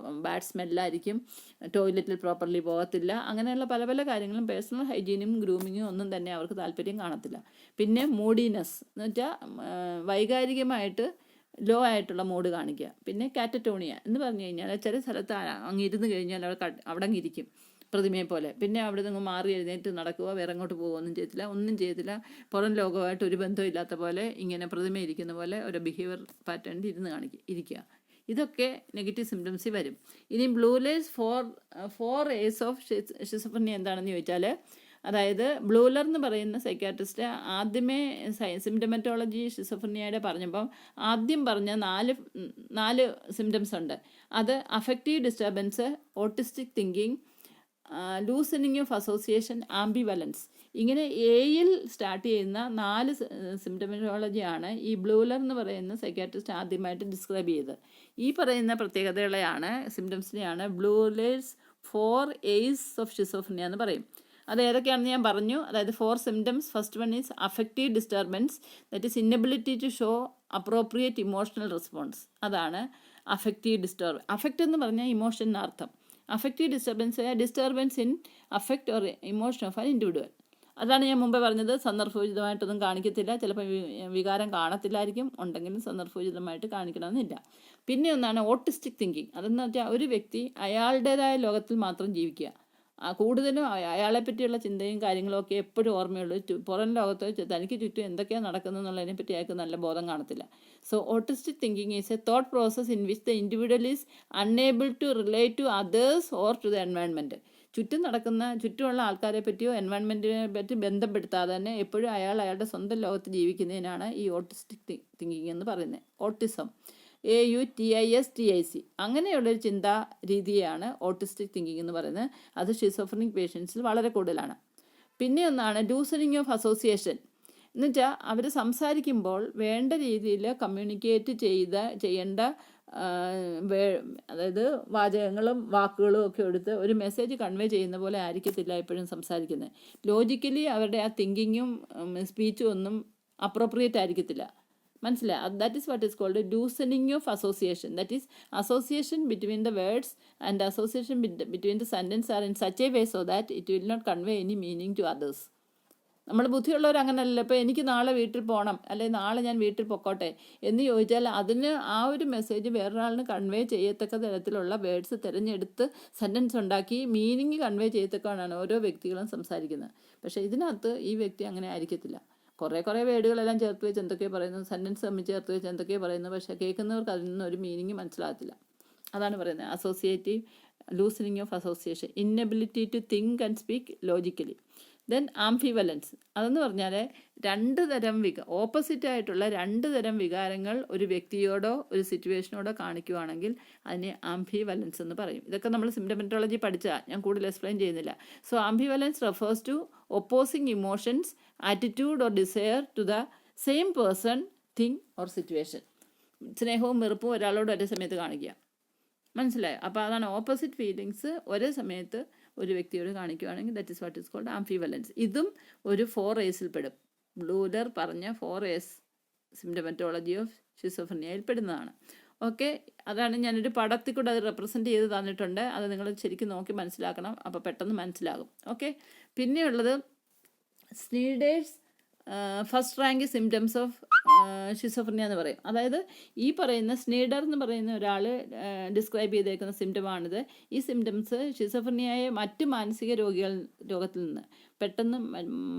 Speaker 1: ബാഡ് സ്മെല്ലായിരിക്കും, ടോയ്ലറ്റിൽ പ്രോപ്പർലി പോകത്തില്ല. അങ്ങനെയുള്ള പല പല കാര്യങ്ങളും പേഴ്സണൽ ഹൈജീനും ഗ്രൂമിങ്ങും ഒന്നും തന്നെ അവർക്ക് താല്പര്യം കാണത്തില്ല. പിന്നെ മൂഡിനെസ് എന്ന് വെച്ചാൽ വൈകാരികമായിട്ട് ലോ ആയിട്ടുള്ള മൂഡ് കാണിക്കുക. പിന്നെ കാറ്ററ്റോണിയ എന്ന് പറഞ്ഞു കഴിഞ്ഞാൽ ചില സ്ഥലത്ത് അങ്ങിരുന്ന് കഴിഞ്ഞാൽ അവിടെ അങ്ങിരിക്കും പ്രതിമയെ പോലെ, പിന്നെ അവിടെ നിന്ന് മാറി എഴുന്നേറ്റ് നടക്കുക, വേറെ അങ്ങോട്ട് ഒന്നും ചെയ്യത്തില്ല, പുറം ലോകമായിട്ട് ഒരു ബന്ധമില്ലാത്ത പോലെ ഇങ്ങനെ പ്രതിമ ഇരിക്കുന്ന പോലെ ഒരു ബിഹേവിയർ പാറ്റേണിൽ ഇരിക്കുക. ഇതൊക്കെ നെഗറ്റീവ് സിംറ്റംസിൽ വരും. ഇനി Bleuler's four A's of schizophrenia എന്താണെന്ന് ചോദിച്ചാൽ, അതായത് ബ്ലൂലർ എന്ന് പറയുന്ന സൈക്കാട്രിസ്റ്റ് ആദ്യമേ സിംറ്റമറ്റോളജി ഷിസോഫ്രീനിയയുടെ പറഞ്ഞപ്പം ആദ്യം പറഞ്ഞ നാല് സിംറ്റംസ് ഉണ്ട്. അത് affective disturbance, autistic thinking, loosening of association, ambivalence. ഇങ്ങനെ എയിൽ സ്റ്റാർട്ട് ചെയ്യുന്ന 4 സിംറ്റമറ്റോളജിയാണ് ഈ ബ്ലൂലർ എന്ന് പറയുന്ന സൈക്കാട്രിസ്റ്റ് ആദ്യമായിട്ട് ഡിസ്ക്രൈബ് ചെയ്തത്. ഈ പറയുന്ന പ്രത്യേകതകളെയാണ്, സിംറ്റംസിനെയാണ് ബ്ലൂലേഴ്സ് 4 ഏസ് ഓഫ് ഷിസോഫ്രീനിയ എന്ന് പറയും. അത് ഏതൊക്കെയാണെന്ന് ഞാൻ പറഞ്ഞു. അതായത് 4 symptoms. First one is affective disturbance, that is inability to show appropriate emotional response. അതാണ് അഫക്റ്റീവ് ഡിസ്റ്റർബൻസ്. അഫക്റ്റ് എന്ന് പറഞ്ഞാൽ ഇമോഷൻ എന്നർത്ഥം. Affective disturbance in affect or emotion of an individual. അതാണ് ഞാൻ മുമ്പേ പറഞ്ഞത്. സന്ദർഭോചിതമായിട്ടൊന്നും കാണിക്കത്തില്ല, ചിലപ്പോൾ വികാരം കാണത്തില്ലായിരിക്കും, ഉണ്ടെങ്കിലും സന്ദർഭോചിതമായിട്ട് കാണിക്കണമെന്നില്ല. പിന്നെ ഒന്നാണ് ഓട്ടിസ്റ്റിക് തിങ്കിങ്. അതെന്ന് വെച്ചാൽ ഒരു വ്യക്തി അയാളുടേതായ ലോകത്തിൽ മാത്രം ജീവിക്കുക, കൂടുതലും അയാളെ പറ്റിയുള്ള ചിന്തയും കാര്യങ്ങളും ഒക്കെ എപ്പോഴും ഓർമ്മയുള്ളൂ. പുറം ലോകത്ത് തനിക്ക് ചുറ്റും എന്തൊക്കെയാണ് നടക്കുന്നത് എന്നുള്ളതിനെ പറ്റി അയാൾക്ക് നല്ല ബോധം കാണത്തില്ല. So autistic thinking is a thought process in which the individual is unable to relate to others or to the environment. ചുറ്റുമുള്ള ആൾക്കാരെ പറ്റിയോ എൻവയൺമെൻറ്റിനെ പറ്റി ബന്ധപ്പെടുത്താതെ തന്നെ എപ്പോഴും അയാളുടെ സ്വന്തം ലോകത്ത് ജീവിക്കുന്നതിനാണ് ഈ ഓട്ടിസ്റ്റിക് തിങ്കിങ് എന്ന് പറയുന്നത്. ഓട്ടിസം, AUTISTIC, അങ്ങനെയുള്ളൊരു ചിന്താ രീതിയാണ് ഓട്ടിസ്റ്റിക് തിങ്കിങ് എന്ന് പറയുന്നത്. അത് ഷിസോഫ്രീനിക് പേഷ്യൻസിൽ വളരെ കൂടുതലാണ്. പിന്നെ ഒന്നാണ് ലൂസനിങ് ഓഫ് അസോസിയേഷൻ. എന്നുവെച്ചാൽ അവർ സംസാരിക്കുമ്പോൾ വേണ്ട രീതിയിൽ കമ്മ്യൂണിക്കേറ്റ് ചെയ്യേണ്ട, അതായത് വാചകങ്ങളും വാക്കുകളും ഒക്കെ എടുത്ത് ഒരു മെസ്സേജ് കൺവേ ചെയ്യുന്ന പോലെ ആയിരിക്കത്തില്ല എപ്പോഴും സംസാരിക്കുന്നത്. ലോജിക്കലി അവരുടെ ആ തിങ്കിങ്ങും സ്പീച്ചും ഒന്നും അപ്രോപ്രിയേറ്റ് ആയിരിക്കത്തില്ല. മനസ്സിലായി? That is what is called loosening of association. That is association between the words and association between the sentence are in such a way so that it will not convey any meaning to others. നമ്മൾ ബുദ്ധിയുള്ളവർ അങ്ങനെയല്ല. ഇപ്പോൾ എനിക്ക് നാളെ വീട്ടിൽ പോകണം, അല്ലെങ്കിൽ നാളെ ഞാൻ വീട്ടിൽ പൊക്കോട്ടെ എന്ന് ചോദിച്ചാൽ അതിന് ആ ഒരു മെസ്സേജ് വേറൊരാളിന് കൺവേ ചെയ്യത്തക്ക തരത്തിലുള്ള വേർഡ്സ് തിരഞ്ഞെടുത്ത് സെൻറ്റൻസ് ഉണ്ടാക്കി മീനിങ് കൺവേ ചെയ്യത്തക്കാണ് ഓരോ വ്യക്തികളും സംസാരിക്കുന്നത്. പക്ഷേ ഇതിനകത്ത് ഈ വ്യക്തി അങ്ങനെ ആയിരിക്കത്തില്ല. കുറേ വേർഡുകളെല്ലാം ചേർത്ത് വെച്ച് എന്തൊക്കെയോ പറയുന്നു, സെൻറ്റൻസ് തമ്മിൽ ചേർത്ത് വെച്ച് എന്തൊക്കെയോ പറയുന്നു, പക്ഷേ കേൾക്കുന്നവർക്ക് അതിൽ നിന്നൊരു മീനിങ് മനസ്സിലാകത്തില്ല. അതാണ് പറയുന്നത് associative loosening of association, inability to think and speak logically. Then ambivalence അതെന്ന് പറഞ്ഞാൽ രണ്ട് തരം ഓപ്പോസിറ്റ് ആയിട്ടുള്ള രണ്ട് തരം വികാരങ്ങൾ ഒരു വ്യക്തിയോടോ ഒരു സിറ്റുവേഷനോടോ കാണിക്കുവാണെങ്കിൽ അതിനെ ആംഫിവലൻസ് എന്ന് പറയും. ഇതൊക്കെ നമ്മൾ സിംറ്റമെറ്റോളജി പഠിച്ചാൽ ഞാൻ കൂടുതൽ എക്സ്പ്ലെയിൻ ചെയ്യുന്നില്ല. So ambivalence refers to opposing emotions, attitude or desire to the same person, thing or situation. സ്നേഹവും വെറുപ്പും ഒരാളോട് ഒരേ സമയത്ത് കാണിക്കുക. മനസ്സിലായോ? അപ്പോൾ അതാണ് ഓപ്പോസിറ്റ് ഫീലിങ്സ് ഒരേ സമയത്ത് ഒരു വ്യക്തിയോട് കാണിക്കുകയാണെങ്കിൽ that is what is called ambivalence. ഇതും ഒരു 4A's പെടും. ബ്ലൂലർ പറഞ്ഞ 4A's സിംറ്റമെറ്റോളജി ഓഫ് ഷിസോഫ്രീനിയയിൽ പെടുന്നതാണ്. ഓക്കെ, അതാണ് ഞാനൊരു പടത്തിൽ കൂടെ അത് റെപ്രസെൻറ്റ് ചെയ്ത് തന്നിട്ടുണ്ട്. അത് നിങ്ങൾ ശരിക്കും നോക്കി മനസ്സിലാക്കണം, അപ്പോൾ പെട്ടെന്ന് മനസ്സിലാകും. ഓക്കെ, പിന്നെയുള്ളത് Schneider's first rank symptoms of schizophrenia എന്ന് പറയും. അതായത് ഈ പറയുന്ന സ്നീഡർ എന്ന് പറയുന്ന ഒരാൾ ഡിസ്ക്രൈബ് ചെയ്തേക്കുന്ന സിംറ്റമാണിത്. ഈ സിംറ്റംസ് ഷിസോഫ്രീനിയയെ മറ്റ് മാനസിക രോഗത്തിൽ നിന്ന് പെട്ടെന്ന്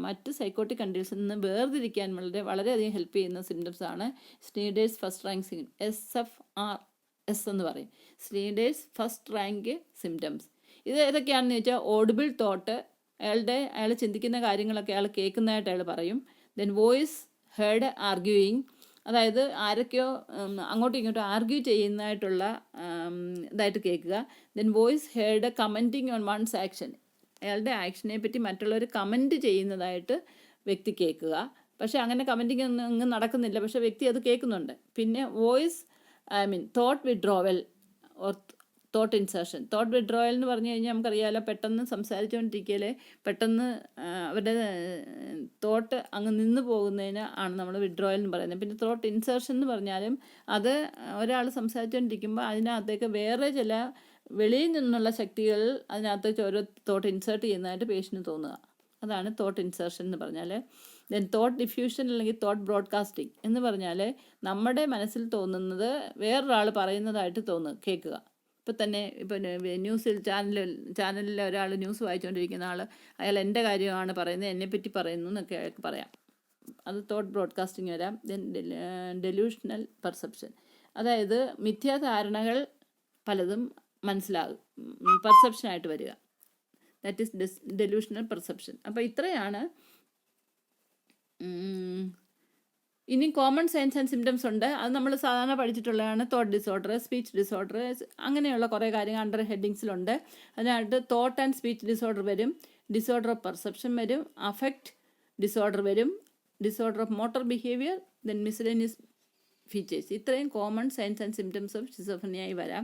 Speaker 1: മറ്റ് സൈക്കോട്ടിക് കണ്ടീഷനിൽ നിന്ന് വേർതിരിക്കാൻ വളരെയധികം ഹെൽപ്പ് ചെയ്യുന്ന സിംറ്റംസ് ആണ് സ്നീഡേഴ്സ് ഫസ്റ്റ് റാങ്ക് SFRS എന്ന് പറയും. സ്നീഡേഴ്സ് ഫസ്റ്റ് റാങ്ക് സിംറ്റംസ് ഇത് ഏതൊക്കെയാണെന്ന് ചോദിച്ചാൽ ഓഡിബിൾ തോട്ട്, അയാൾ ചിന്തിക്കുന്ന കാര്യങ്ങളൊക്കെ അയാൾ കേൾക്കുന്നതായിട്ട് അയാൾ പറയും. ദെൻ വോയിസ് ഹേർഡ് ആർഗ്യൂയിങ്, അതായത് ആരൊക്കെയോ അങ്ങോട്ടും ഇങ്ങോട്ടും ആർഗ്യൂ ചെയ്യുന്നതായിട്ടുള്ള ഇതായിട്ട് കേൾക്കുക. Then voice heard commenting on one's action, അയാളുടെ ആക്ഷനെ പറ്റി മറ്റുള്ളവർ കമൻറ്റ് ചെയ്യുന്നതായിട്ട് വ്യക്തി കേൾക്കുക. പക്ഷേ അങ്ങനെ കമൻറ്റിങ് ഒന്നും നടക്കുന്നില്ല, പക്ഷേ വ്യക്തി അത് കേൾക്കുന്നുണ്ട്. പിന്നെ voice thought withdrawal or thought insertion. Thought withdrawal എന്ന് പറഞ്ഞു കഴിഞ്ഞാൽ നമുക്കറിയാമല്ലോ, പെട്ടെന്ന് സംസാരിച്ചുകൊണ്ടിരിക്കലേ പെട്ടെന്ന് അവരുടെ തോട്ട് അങ്ങ് നിന്ന് പോകുന്നതിന് ആണ് നമ്മൾ വിഡ്രോവൽ എന്ന് പറയുന്നത്. പിന്നെ തോട്ട് ഇൻസേർഷൻ എന്ന് പറഞ്ഞാലും അത് ഒരാൾ സംസാരിച്ചുകൊണ്ടിരിക്കുമ്പോൾ അതിനകത്തേക്ക് വേറെ ചില വെളിയിൽ നിന്നുള്ള ശക്തികൾ അതിനകത്തേക്ക് ഓരോ തോട്ട് ഇൻസേർട്ട് ചെയ്യുന്നതായിട്ട് പേഷ്യന് തോന്നുക. അതാണ് തോട്ട് ഇൻസേർഷൻ എന്ന് പറഞ്ഞാൽ. ദെൻ തോട്ട് ഡിഫ്യൂഷൻ അല്ലെങ്കിൽ തോട്ട് ബ്രോഡ്കാസ്റ്റിംഗ് എന്ന് പറഞ്ഞാൽ നമ്മുടെ മനസ്സിൽ തോന്നുന്നത് വേറൊരാൾ പറയുന്നതായിട്ട് കേൾക്കുക. ഇപ്പം തന്നെ ന്യൂസിൽ ചാനലിൽ ഒരാൾ ന്യൂസ് വായിച്ചുകൊണ്ടിരിക്കുന്ന ആൾ അയാൾ എൻ്റെ കാര്യമാണ് പറയുന്നത്, എന്നെപ്പറ്റി പറയുന്നു എന്നൊക്കെ അയാൾക്ക് പറയാം. അത് തോട്ട് ബ്രോഡ്കാസ്റ്റിംഗ് വരാം. ദെൻ ഡെലൂഷണൽ പെർസെപ്ഷൻ, അതായത് മിഥ്യാധാരണകൾ പലതും പെർസെപ്ഷനായിട്ട് വരിക. That is delusional perception. അപ്പോൾ ഇത്രയാണ്. ഇനി കോമൺ സൈൻസ് ആൻഡ് സിംറ്റംസ് ഉണ്ട്. അത് നമ്മൾ സാധാരണ പഠിച്ചിട്ടുള്ളതാണ്. തോട്ട് ഡിസോർഡർ, സ്പീച്ച് ഡിസോർഡർ, അങ്ങനെയുള്ള കുറേ കാര്യങ്ങൾ അണ്ടർ ഹെഡിങ്സിലുണ്ട്. അതിനായിട്ട് തോട്ട് ആൻഡ് സ്പീച്ച് ഡിസോർഡർ വരും, ഡിസോർഡർ ഓഫ് പെർസെപ്ഷൻ വരും, അഫക്റ്റ് ഡിസോർഡർ വരും, disorder of motor behaviour, then miscellaneous features. ഇത്രയും common signs and symptoms of ഷിസോഫ്രീനിയയായി വരാം.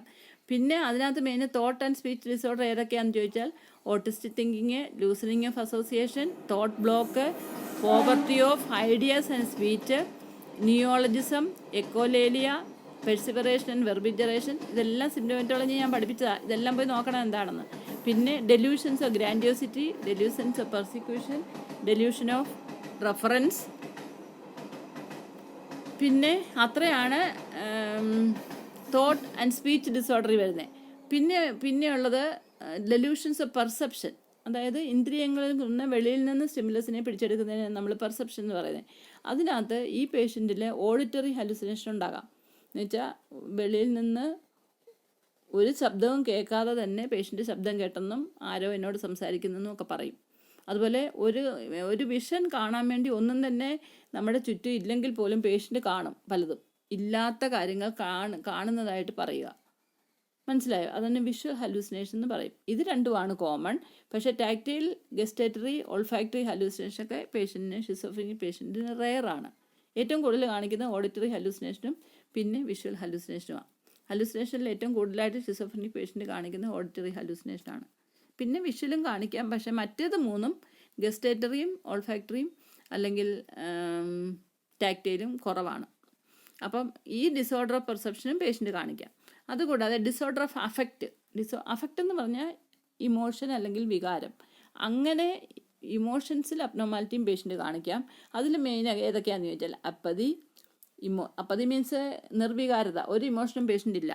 Speaker 1: പിന്നെ അതിനകത്ത് main thought and speech disorder ഏതൊക്കെയാണെന്ന് ചോദിച്ചാൽ autistic thinking, loosening of association, thought block, poverty of ideas and speech, neologism, echolalia, perseveration and verbigeration. ഇതെല്ലാം സിംറ്റമെറ്റോളജി ഞാൻ പഠിപ്പിച്ചതാണ്. ഇതെല്ലാം പോയി നോക്കണം എന്താണെന്ന്. പിന്നെ delusions of grandiosity, delusions of persecution, delusion of reference. പിന്നെ അത്രയാണ് തോട്ട് ആൻഡ് സ്പീച്ച് ഡിസോർഡറിൽ വരുന്നത്. പിന്നെയുള്ളത് ഡെലൂഷൻസ് ഓഫ് പെർസെപ്ഷൻ, അതായത് ഇന്ദ്രിയങ്ങളിൽ നിന്ന് വെളിയിൽ നിന്ന് സ്റ്റിമുലസിനെ പിടിച്ചെടുക്കുന്നതിന് നമ്മൾ പെർസെപ്ഷൻ എന്ന് പറയുന്നത്. അതിനകത്ത് ഈ പേഷ്യൻറ്റിൽ ഓഡിറ്ററി ഹലുസിനേഷൻ ഉണ്ടാകാം. എന്നുവെച്ചാൽ വെളിയിൽ നിന്ന് ഒരു ശബ്ദവും കേൾക്കാതെ തന്നെ പേഷ്യൻ്റ് ശബ്ദം കേട്ടെന്നും ആരോ എന്നോട് സംസാരിക്കുന്നെന്നും ഒക്കെ പറയും. അതുപോലെ ഒരു വിഷൻ കാണാൻ വേണ്ടി ഒന്നും തന്നെ നമ്മുടെ ചുറ്റും ഇല്ലെങ്കിൽ പോലും പേഷ്യൻ്റ് കാണും, പലതും ഇല്ലാത്ത കാര്യങ്ങൾ കാണുന്നതായിട്ട് പറയുക. മനസ്സിലായോ? അതന്നെ വിഷ്വൽ ഹലൂസിനേഷൻ എന്ന് പറയും. ഇത് രണ്ടുമാണ് കോമൺ. പക്ഷേ ടാക്ടൈൽ, ഗസ്റ്റേറ്ററി, ഓൾഫാക്ടറി ഹലൂസിനേഷൻ ഒക്കെ ഷിസോഫ്രീനിയ പേഷ്യൻറ്റിന് റെയറാണ്. ഏറ്റവും കൂടുതൽ കാണിക്കുന്നത് ഓഡിറ്ററി ഹലൂസിനേഷനും പിന്നെ വിഷ്വൽ ഹലൂസിനേഷനുമാണ്. ഹലൂസിനേഷനിൽ ഏറ്റവും കൂടുതലായിട്ട് ഷിസോഫ്രീനിക് പേഷ്യൻറ്റ് കാണിക്കുന്നത് ഓഡിറ്ററി ഹലൂസിനേഷനാണ്. പിന്നെ വിഷ്വലും കാണിക്കാം, പക്ഷേ മറ്റേത് മൂന്നും ഗസ്റ്റേറ്ററിയും ഓൾഫാക്ടറിയും അല്ലെങ്കിൽ ടാക്ടൈലും കുറവാണ്. അപ്പം ഈ ഡിസോർഡർ ഓഫ് പെർസെപ്ഷനും പേഷ്യൻ്റ് കാണിക്കാം. അതുകൂടാതെ ഡിസോർഡർ ഓഫ് അഫക്റ്റ് എന്ന് പറഞ്ഞാൽ ഇമോഷൻ അല്ലെങ്കിൽ വികാരം. അങ്ങനെ ഇമോഷൻസിൽ അബ്നോർമാലിറ്റിയും പേഷ്യൻ്റ് കാണിക്കാം. അതിൽ മെയിൻ ഏതൊക്കെയാണെന്ന് ചോദിച്ചാൽ അപ്പതി മീൻസ് നിർവികാരത, ഒരു ഇമോഷനും പേഷ്യൻ്റ് ഇല്ല.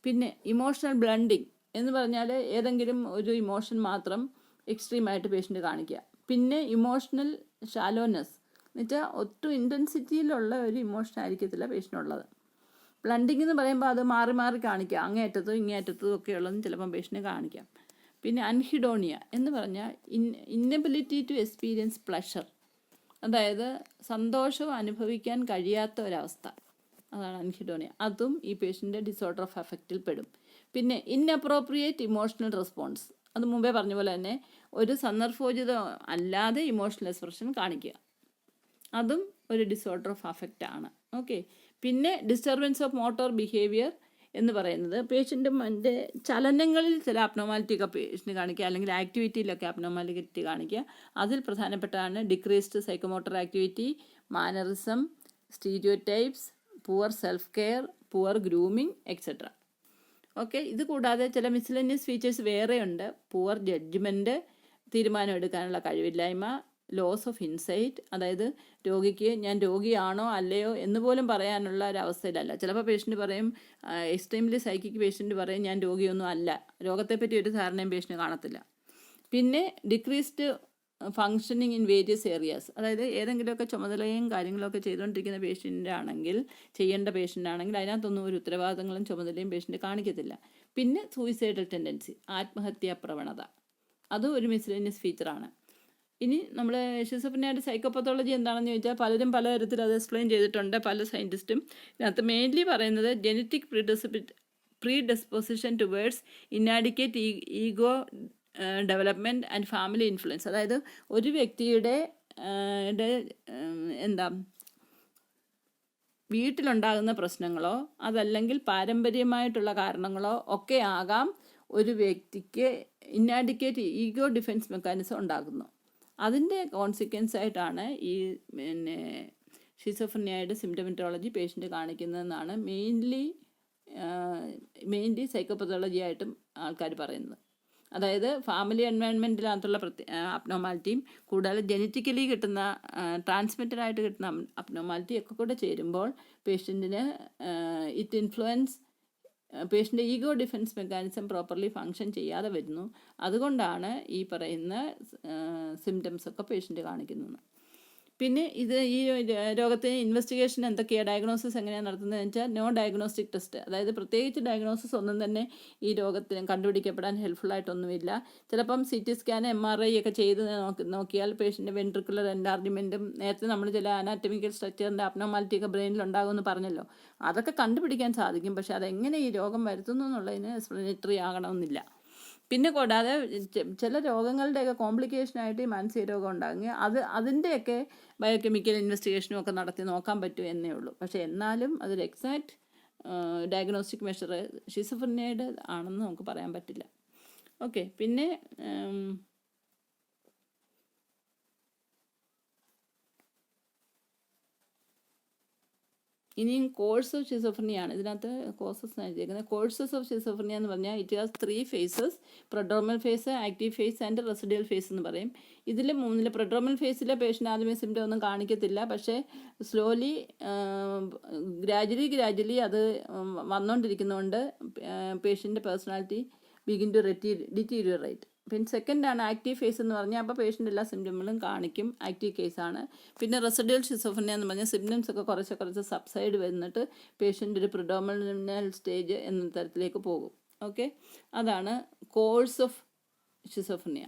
Speaker 1: പിന്നെ ഇമോഷണൽ ബ്ലണ്ടിങ് എന്ന് പറഞ്ഞാൽ ഏതെങ്കിലും ഒരു ഇമോഷൻ മാത്രം എക്സ്ട്രീമായിട്ട് പേഷ്യൻ്റ് കാണിക്കുക. പിന്നെ ഇമോഷണൽ ഷാലോനെസ് എന്ന് വെച്ചാൽ ഒട്ടും ഇൻറ്റൻസിറ്റിയിലുള്ള ഒരു ഇമോഷൻ ആയിരിക്കത്തില്ല പേഷ്യൻ്റുള്ളത്. ബ്ലണ്ടിങ് എന്ന് പറയുമ്പോൾ അത് മാറി മാറി കാണിക്കുക, അങ്ങേയറ്റത്തും ഇങ്ങേയറ്റത്തും ഒക്കെ ഉള്ളതും ചിലപ്പം പേഷ്യൻ്റ് കാണിക്കാം. പിന്നെ അൻഹിഡോണിയ എന്ന് പറഞ്ഞാൽ ഇന്നബിലിറ്റി ടു എക്സ്പീരിയൻസ് പ്ലഷർ, അതായത് സന്തോഷം അനുഭവിക്കാൻ കഴിയാത്ത ഒരവസ്ഥ, അതാണ് അൻഹിഡോണിയ. അതും ഈ പേഷ്യൻ്റെ ഡിസോർഡർ ഓഫ് അഫക്റ്റിൽ പെടും. പിന്നെ ഇൻഅപ്രോപ്രിയേറ്റ് ഇമോഷണൽ റെസ്പോൺസ്, അത് മുമ്പേ പറഞ്ഞ പോലെ തന്നെ ഒരു സന്ദർഭോചിതം അല്ലാതെ ഇമോഷണൽ എക്സ്പ്രഷൻ കാണിക്കുക, അതും ഒരു ഡിസോർഡർ ഓഫ് അഫക്റ്റ് ആണ്. ഓക്കെ. പിന്നെ ഡിസ്റ്റർബൻസ് ഓഫ് മോട്ടോർ ബിഹേവിയർ എന്ന് പറയുന്നത് പേഷ്യൻ്റെ ചലനങ്ങളിൽ ചില അബ്നോർമാലിറ്റി ഒക്കെ പേഷ്യൻ്റ് കാണിക്കുക, അല്ലെങ്കിൽ ആക്ടിവിറ്റിയിലൊക്കെ അബ്നോർമാലിറ്റി കാണിക്കുക. അതിൽ പ്രധാനപ്പെട്ടതാണ് decreased psychomotor activity, mannerism, stereotypes, poor self care, poor grooming etcetera. Okay. ഇത് കൂടാതെ ചില മിസ്ലെനിയസ് ഫീച്ചേഴ്സ് വേറെയുണ്ട്. പുവർ ജഡ്ജ്മെൻറ്റ്, തീരുമാനം എടുക്കാനുള്ള കഴിവില്ലായ്മ, ലോസ് ഓഫ് ഇൻസൈറ്റ്, അതായത് രോഗിക്ക് ഞാൻ രോഗിയാണോ അല്ലയോ എന്ന് പോലും പറയാനുള്ള ഒരവസ്ഥയിലല്ല. ചിലപ്പോൾ പേഷ്യൻ്റ് പറയും, എക്സ്ട്രീംലി സൈക്കിക് പേഷ്യൻ്റ് പറയും ഞാൻ രോഗിയൊന്നും അല്ല, രോഗത്തെപ്പറ്റി ഒരു ധാരണയും പേഷ്യൻ്റ് കാണത്തില്ല. പിന്നെ decreased functioning in various areas, അതായത് ഏതെങ്കിലുമൊക്കെ ചുമതലയും കാര്യങ്ങളൊക്കെ ചെയ്തുകൊണ്ടിരിക്കുന്ന പേഷ്യൻ്റ് ആണെങ്കിൽ, ചെയ്യേണ്ട പേഷ്യൻ്റ് ആണെങ്കിൽ അതിനകത്തൊന്നും ഒരു ഉത്തരവാദിത്തങ്ങളും ചുമതലയും പേഷ്യൻ്റ് കാണിക്കത്തില്ല. പിന്നെ സൂയിസൈഡൽ ടെൻഡൻസി, ആത്മഹത്യാ പ്രവണത, അതും ഒരു മിസ്ലേനിയസ് ഫീച്ചറാണ്. ഇനി നമ്മൾ ഷിസോഫ്രീനിയയുടെ സൈക്കോപത്തോളജി എന്താണെന്ന് ചോദിച്ചാൽ പലരും പലതരത്തിൽ അത് എക്സ്പ്ലെയിൻ ചെയ്തിട്ടുണ്ട്, പല സയൻറ്റിസ്റ്റും. ഇതിനകത്ത് മെയിൻലി പറയുന്നത് genetic predisposition towards inadequate ego development and family influence, അതായത് ഒരു വ്യക്തിയുടെ വീട്ടിലുണ്ടാകുന്ന പ്രശ്നങ്ങളോ അതല്ലെങ്കിൽ പാരമ്പര്യമായിട്ടുള്ള കാരണങ്ങളോ ഒക്കെ ആകാം ഒരു വ്യക്തിക്ക് ഇന്നാഡിക്കേറ്റ് ഈഗോ ഡിഫെൻസ് മെക്കാനിസം ഉണ്ടാകുന്നു. അതിൻ്റെ കോൺസിക്വൻസ് ആയിട്ടാണ് ഈ ഷിസോഫ്രീനിയയുടെ സിംറ്റമറ്റോളജി പേഷ്യൻ്റ് കാണിക്കുന്നതെന്നാണ് മെയിൻലി സൈക്കോപത്തോളജി ആയിട്ടും ആൾക്കാർ പറയുന്നത്. അതായത് ഫാമിലി എൻവയൺമെൻറ്റിനകത്തുള്ള അബ്നോർമാലിറ്റിയും കൂടാതെ ജനറ്റിക്കലി കിട്ടുന്ന ട്രാൻസ്മിറ്റഡ് ആയിട്ട് കിട്ടുന്ന അബ്നോർമാലിറ്റി ഒക്കെ കൂടെ ചേരുമ്പോൾ പേഷ്യൻറ്റിന് ഇറ്റ് ഇൻഫ്ലുവൻസ് പേഷ്യൻ്റെ ego defence mechanism properly function ചെയ്യാതെ വരുന്നു. അതുകൊണ്ടാണ് ഈ പറയുന്ന സിംറ്റംസ് ഒക്കെ പേഷ്യൻ്റ് കാണിക്കുന്നത്. പിന്നെ ഈ രോഗത്തിന് ഇൻവെസ്റ്റിഗേഷൻ എന്തൊക്കെയാണ്, ഡയഗ്നോസിസ് എങ്ങനെയാണ് നടത്തുന്നതെന്ന് വെച്ചാൽ നോ ഡയഗ്നോസ്റ്റിക് ടെസ്റ്റ്, അതായത് പ്രത്യേകിച്ച് ഡയഗ്നോസിസ് ഒന്നും തന്നെ ഈ രോഗത്തിന് കണ്ടുപിടിക്കപ്പെടാൻ ഹെൽപ്ഫുള്ളായിട്ടൊന്നുമില്ല. ചിലപ്പം CT സ്കാൻ MRI ഒക്കെ ചെയ്ത് നോക്കിയാൽ പേഷ്യൻ്റെ വെൻട്രിക്കുലർ എൻലാർജ്മെൻറ്റും, നേരത്തെ നമ്മൾ ചില അനാറ്റമിക്കൽ സ്ട്രക്ചറിൻ്റെ അബ്നോർമാലിറ്റി ഒക്കെ ബ്രെയിനിൽ ഉണ്ടാകുമെന്ന് പറഞ്ഞല്ലോ, അതൊക്കെ കണ്ടുപിടിക്കാൻ സാധിക്കും. പക്ഷേ അതെങ്ങനെ ഈ രോഗം വരുത്തുന്നു എന്നുള്ളതിന് എക്സ്പ്ലനേറ്ററി ആകണമെന്നില്ല. പിന്നെ കൂടാതെ ചില രോഗങ്ങളുടെയൊക്കെ കോംപ്ലിക്കേഷനായിട്ട് ഈ മാനസിക രോഗം ഉണ്ടാകുക, അതിൻ്റെയൊക്കെ ബയോകെമിക്കൽ ഇൻവെസ്റ്റിഗേഷനും ഒക്കെ നടത്തി നോക്കാൻ പറ്റും എന്നേ ഉള്ളൂ. പക്ഷേ എന്നാലും അതൊരു എക്സാക്റ്റ് ഡയഗ്നോസ്റ്റിക് മെഷർ ഷിസോഫ്രീനിയയുടെ ആണെന്ന് നമുക്ക് പറയാൻ പറ്റില്ല. ഓക്കെ. പിന്നെ ഇനിയും കോഴ്സ് ഓഫ് ഷിസോഫ്രീനിയാണ് ഇതിനകത്ത് കോസസ് എഴുതിയിരിക്കുന്നത്. കോഴ്സസ് ഓഫ് ഷിസോഫ്രീനിയ എന്ന് പറഞ്ഞാൽ it has 3 phases: prodromal phase, active phase and residual phase എന്ന് പറയും. ഇതിൽ പ്രൊഡ്രോമൽ ഫേസിലെ പേഷ്യൻ്റ് ആദ്യമേ സിംറ്റം ഒന്നും കാണിക്കത്തില്ല, പക്ഷേ സ്ലോലി ഗ്രാജുവലി അത് വന്നുകൊണ്ടിരിക്കുന്നതുകൊണ്ട് പേഷ്യൻ്റെ പേഴ്സണാലിറ്റി ബിഗിൻ ടു ഡിറ്റീരിയറേറ്റ്. പിന്നെ സെക്കൻഡാണ് ആക്റ്റീവ് ഫേസ് എന്ന് പറഞ്ഞാൽ അപ്പോൾ പേഷ്യൻ്റ് എല്ലാ സിംറ്റങ്ങളും കാണിക്കും, ആക്റ്റീവ് കേസാണ്. പിന്നെ റെസിഡ്യൂൽ ഷിസോഫ്രീനിയ എന്ന് പറഞ്ഞാൽ സിംറ്റംസ് ഒക്കെ കുറച്ച് സബ്സൈഡ് വന്നിട്ട് പേഷ്യൻ്റ് ഒരു പ്രിഡോമിനൽ സ്റ്റേജ് എന്ന തരത്തിലേക്ക് പോകും. ഓക്കെ. അതാണ് കോഴ്സ് ഓഫ് ഷിസോഫ്രീനിയ.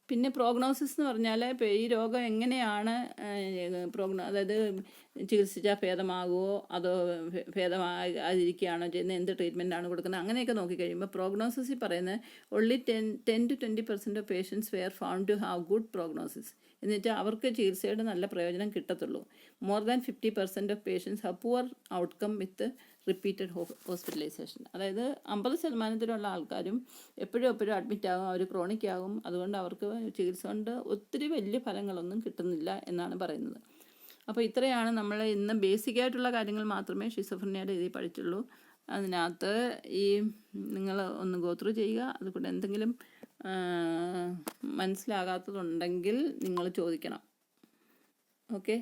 Speaker 1: പിന്നെ പ്രോഗ്നോസിസ് എന്ന് പറഞ്ഞാൽ ഈ രോഗം എങ്ങനെയാണ് അതായത് ചികിത്സിച്ചാൽ ഭേദമാകുമോ അതോ ഭേദമാകാതിരിക്കുകയാണോ ചെയ്യുന്നത്, എന്ത് ട്രീറ്റ്മെൻറ്റാണ് കൊടുക്കുന്നത്, അങ്ങനെയൊക്കെ നോക്കിക്കഴിയുമ്പോൾ പ്രോഗ്നോസിസിൽ പറയുന്നത് only 10 to 20% of patients were found to have good prognosis, എന്ന് വെച്ചാൽ അവർക്ക് ചികിത്സയുടെ നല്ല പ്രയോജനം കിട്ടത്തുള്ളൂ. More than 50% of patients have poor outcome with repeated hospitalization, അതായത് 50% ആൾക്കാരും എപ്പോഴും അഡ്മിറ്റ് ആകും, അവർ ക്രോണിക് ആകും. അതുകൊണ്ട് അവർക്ക് ചികിത്സ കൊണ്ട് ഒത്തിരി വലിയ ഫലങ്ങളൊന്നും കിട്ടുന്നില്ല എന്നാണ് പറയുന്നത്. അപ്പോൾ ഇത്രയാണ് നമ്മൾ ഇന്ന് ബേസിക്കായിട്ടുള്ള കാര്യങ്ങൾ മാത്രമേ ഷിസോഫ്രീനിയയുടെ ഇതിൽ പഠിച്ചുള്ളൂ. അതിനകത്ത് നിങ്ങൾ ഒന്ന് ഗോ ത്രൂ ചെയ്യുക. അതുകൊണ്ട് എന്തെങ്കിലും മനസ്സിലാകാത്തതുണ്ടെങ്കിൽ നിങ്ങൾ ചോദിക്കണം. ഓക്കെ.